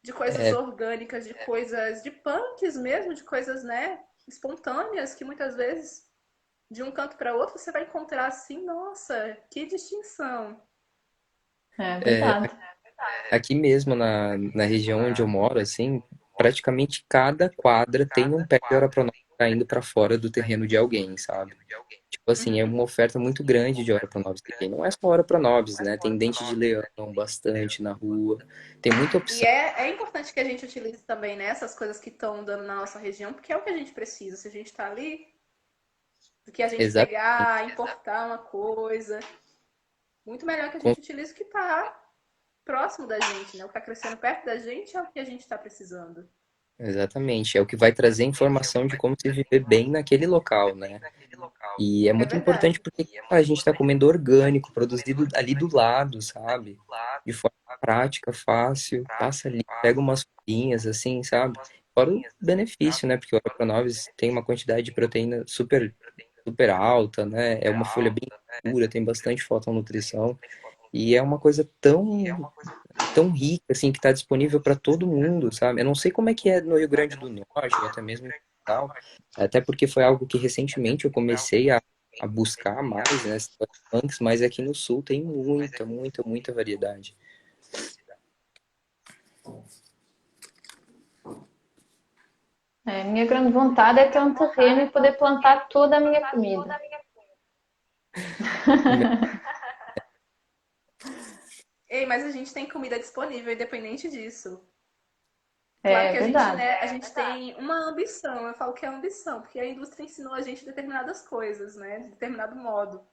De coisas É, orgânicas, de coisas de punks mesmo, de coisas, né, espontâneas, que muitas vezes de um canto para outro você vai encontrar assim, nossa, que distinção. É verdade. aqui mesmo na região onde eu moro, assim, praticamente cada quadra tem um pé de Oroponobis indo para fora do terreno de alguém, sabe? Tipo assim, é Uhum. uma oferta muito grande de Oroponobis que tem. Não é só Oroponobis, né? Tem dente de leão bastante na rua. Tem muita E opção. é importante que a gente utilize também, né, essas coisas que estão dando na nossa região, porque é o que a gente precisa. Se a gente está ali, do que a gente pegar, Exatamente. importar uma coisa, muito melhor que a gente utilize o que está próximo da gente, né? O que está crescendo perto da gente é o que a gente está precisando. Exatamente. É o que vai trazer informação de como se viver bem naquele local, né? E é É muito importante verdade. porque a gente está comendo orgânico, produzido ali do lado, sabe? De forma prática, fácil, passa ali, pega umas folhinhas assim, sabe? Fora o benefício, né? Porque o Oropronovis tem uma quantidade de proteína super alta, né? É uma folha bem pura, tem bastante fotonutrição. E é uma coisa tão rica, assim, que está disponível para todo mundo, sabe? Eu não sei como é que é no Rio Grande do Norte, ou até mesmo em Portugal, até porque foi algo que recentemente eu comecei a buscar mais, né, antes, mas aqui no Sul tem muita variedade. Minha grande vontade é ter um terreno e poder plantar toda a minha comida. Ei, mas a gente tem comida disponível independente disso. Claro É que a gente, verdade. né, a gente tem uma ambição, eu falo que é ambição, porque a indústria ensinou a gente determinadas coisas, né, de determinado modo.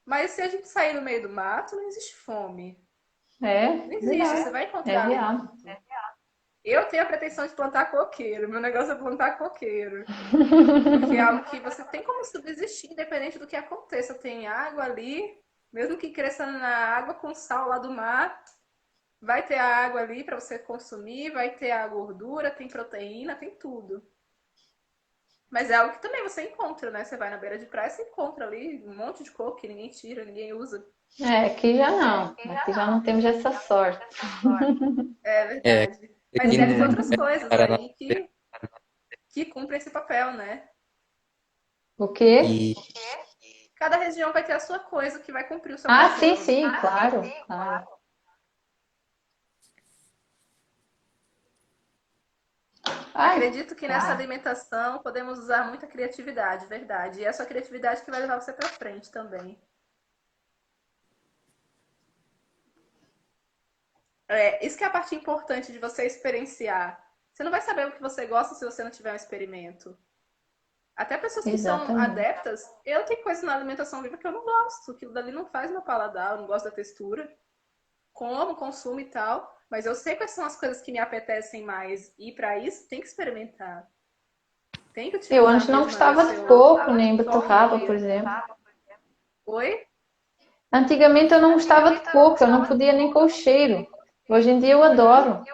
Mas se a gente sair no meio do mato, não existe fome. É Não existe, você verdade. vai É encontrar viável. alimento. Eu tenho a pretensão de plantar coqueiro, meu negócio é plantar coqueiro. Porque é algo que você tem como subsistir, independente do que aconteça. Tem água ali, mesmo que cresça na água com sal lá do mar, vai ter a água ali para você consumir, vai ter a gordura, tem proteína, tem tudo. Mas é algo que também você encontra, né? Você vai na beira de praia, você encontra ali um monte de coco que ninguém tira, ninguém usa. Aqui já não. Aqui já não temos essa sorte. É É, verdade. Mas aqui deve ter no outras coisas Paraná, aí que cumprem esse papel, né? O quê? e Cada região vai ter a sua coisa que vai cumprir o seu Ah, sim, propósito. sim, claro, claro. Ai, Acredito que nessa tá. alimentação podemos usar muita criatividade, verdade. E é a sua criatividade que vai levar você para frente também. Isso que é a parte importante de você experienciar. Você não vai saber o que você gosta se você não tiver um experimento. Até pessoas que são Exatamente. adeptas, eu tenho coisas na alimentação viva que eu não gosto. Aquilo dali não faz meu paladar, eu não gosto da textura. Como, consumo e tal. Mas eu sei quais são as coisas que me apetecem mais. E para isso, tem que experimentar. Tem que Eu utilizar antes não mesmo ali o gostava de seu coco, nem toque beterraba, por de... exemplo. Oi? Antigamente eu não gostava de coco, eu não podia nem com o cheiro. Hoje em dia eu adoro.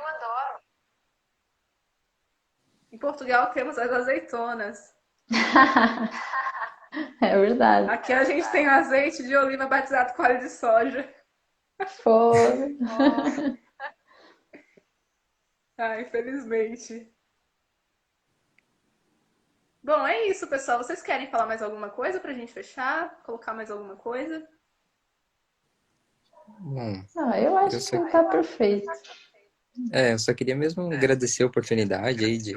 Em Portugal temos as azeitonas. É verdade. Aqui a gente tem azeite de oliva batizado com óleo de soja. Foi. Ah, infelizmente. Bom, é isso, pessoal. Vocês querem falar mais alguma coisa pra gente fechar? Colocar mais alguma coisa? Bom, Ah, eu eu acho só, que tá perfeito. eu só queria mesmo agradecer a oportunidade aí de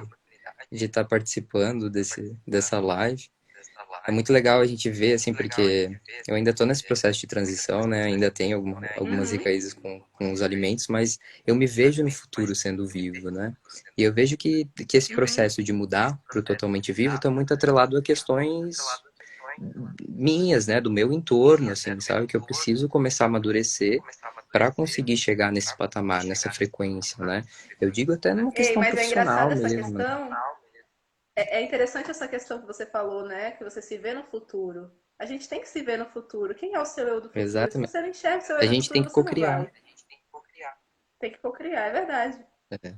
estar participando dessa live. É muito legal a gente ver, assim, porque eu ainda estou nesse processo de transição, né? Ainda tenho algumas Uhum. recaídas com os alimentos, mas eu me vejo no futuro sendo vivo, né? E eu vejo que esse Uhum. processo de mudar para o totalmente vivo está muito atrelado a questões minhas, né? Do meu entorno, assim, sabe? Que eu preciso começar a amadurecer para conseguir chegar nesse patamar, nessa frequência, né? Eu digo até numa Ei, questão mas é profissional engraçado essa mesmo. questão. É interessante essa questão que você falou, né? Que você se vê no futuro. A gente tem que se ver no futuro. Quem é o seu eu do futuro? Se Exatamente. você não enxerga o seu A eu do gente futuro, tem que você não cocriar. vai. Tem que cocriar, é verdade. É.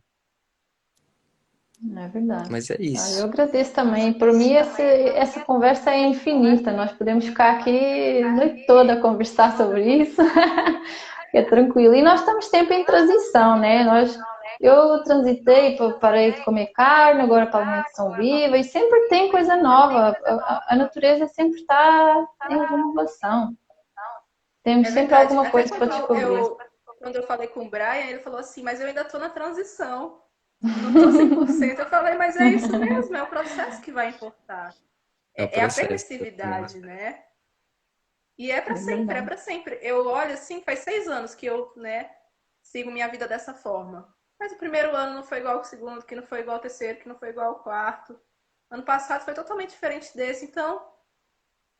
É verdade. Mas é Ah, eu isso. agradeço também. Por mim, essa conversa é infinita. Nós podemos ficar aqui a noite toda a conversar sobre isso. É tranquilo. E nós estamos sempre em transição, né? Eu transitei, parei de comer carne, agora para alimentação viva, e sempre tem coisa nova. A natureza sempre está em renovação. Temos É sempre verdade. alguma Até coisa para descobrir. quando eu falei com o Brian, ele falou assim, mas eu ainda tô na transição. Não tô 100%. Eu falei, mas é isso mesmo, é o processo que vai importar. É o É a processo, permissividade, exatamente. né? E é para É sempre, é verdade. para sempre. Eu olho assim, faz 6 anos que eu, né, sigo minha vida dessa forma. Mas o primeiro ano não foi igual ao segundo, que não foi igual ao terceiro, que não foi igual ao quarto. Ano passado foi totalmente diferente desse. Então,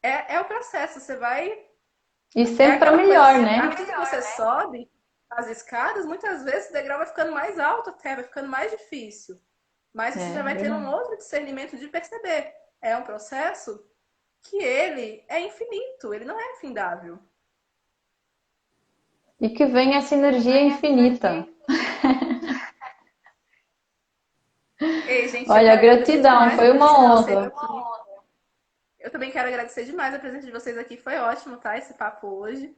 é o processo. Você vai. E É sempre para aquela coisa melhor, assim, à né? medida que você sobe as escadas, muitas vezes o degrau vai ficando mais alto até, vai ficando mais difícil. Mas você É já vai tendo um verdade. outro discernimento de perceber. É um processo que ele é infinito, ele não é infindável. E que vem essa energia infinita. Ei, gente, eu Olha, quero agradecer gratidão, demais a foi presença uma de vocês honra. aqui. Eu também quero agradecer demais a presença de vocês aqui. Foi ótimo, tá? Esse papo hoje.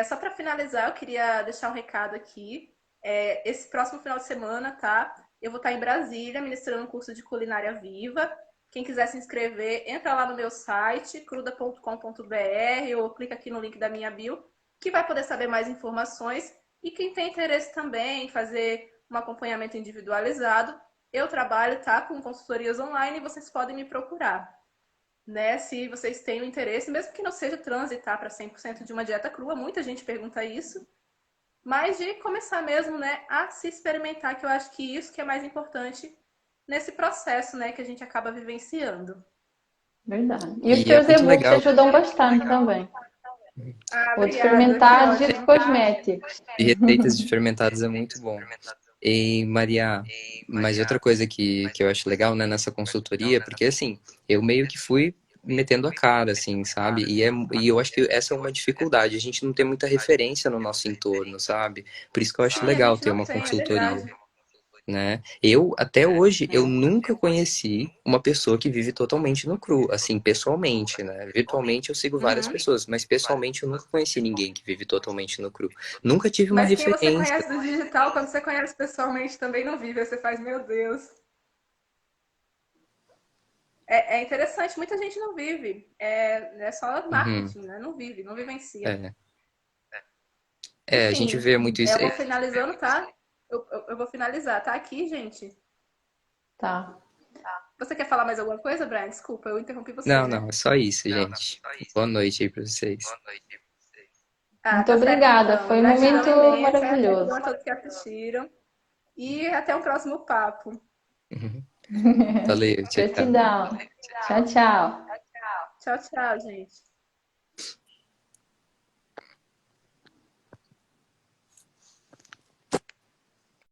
Só para finalizar, eu queria deixar um recado aqui. Esse próximo final de semana, tá? Eu vou estar em Brasília, ministrando um curso de culinária viva. Quem quiser se inscrever, entra lá no meu site, cruda.com.br, ou clica aqui no link da minha bio, que vai poder saber mais informações. E quem tem interesse também em fazer um acompanhamento individualizado, eu trabalho, tá, com consultorias online e vocês podem me procurar, né? Se vocês têm o interesse, mesmo que não seja transitar para 100% de uma dieta crua, muita gente pergunta isso, mas de começar mesmo, né, a se experimentar, que eu acho que isso que é mais importante nesse processo, né, que a gente acaba vivenciando. Verdade. E os E é teus muito e-books legal. ajudam bastante também. Ah, Vou de obrigada, que fermentados e de ótimo. cosméticos. E receitas de fermentados é muito bom. E, Maria, mas outra coisa que eu acho legal, né, nessa consultoria, porque assim, eu meio que fui metendo a cara, assim, sabe? E eu acho que essa é uma dificuldade, a gente não tem muita referência no nosso entorno, sabe? Por isso que eu acho Sim, a legal gente ter não uma tem, é consultoria, verdade. né? Até hoje, eu nunca conheci uma pessoa que vive totalmente no cru, assim, pessoalmente, né? Virtualmente eu sigo várias Uhum. pessoas, mas pessoalmente eu nunca conheci ninguém que vive totalmente no cru. Nunca tive uma Mas quem você referência. conhece do digital, quando você conhece pessoalmente, também não vive. Aí você faz, meu Deus. É interessante, muita gente não vive. É só Uhum. marketing, né? Não vive, não vivencia. É. A gente Enfim, vê muito isso. eu vou finalizando, tá? Eu vou finalizar, tá aqui, gente. Tá. Você quer falar mais alguma coisa, Brian? Desculpa, eu interrompi você, Não, né? não, é só isso, gente. Boa noite aí pra vocês. Ah, Muito tá certo obrigada. então. Foi um Gratidão momento imensa, gratidão maravilhoso. a todos que assistiram. E até o próximo papo. Uhum. Valeu, tchau, tchau. Gratidão. Tchau, tchau. Tchau, tchau, gente.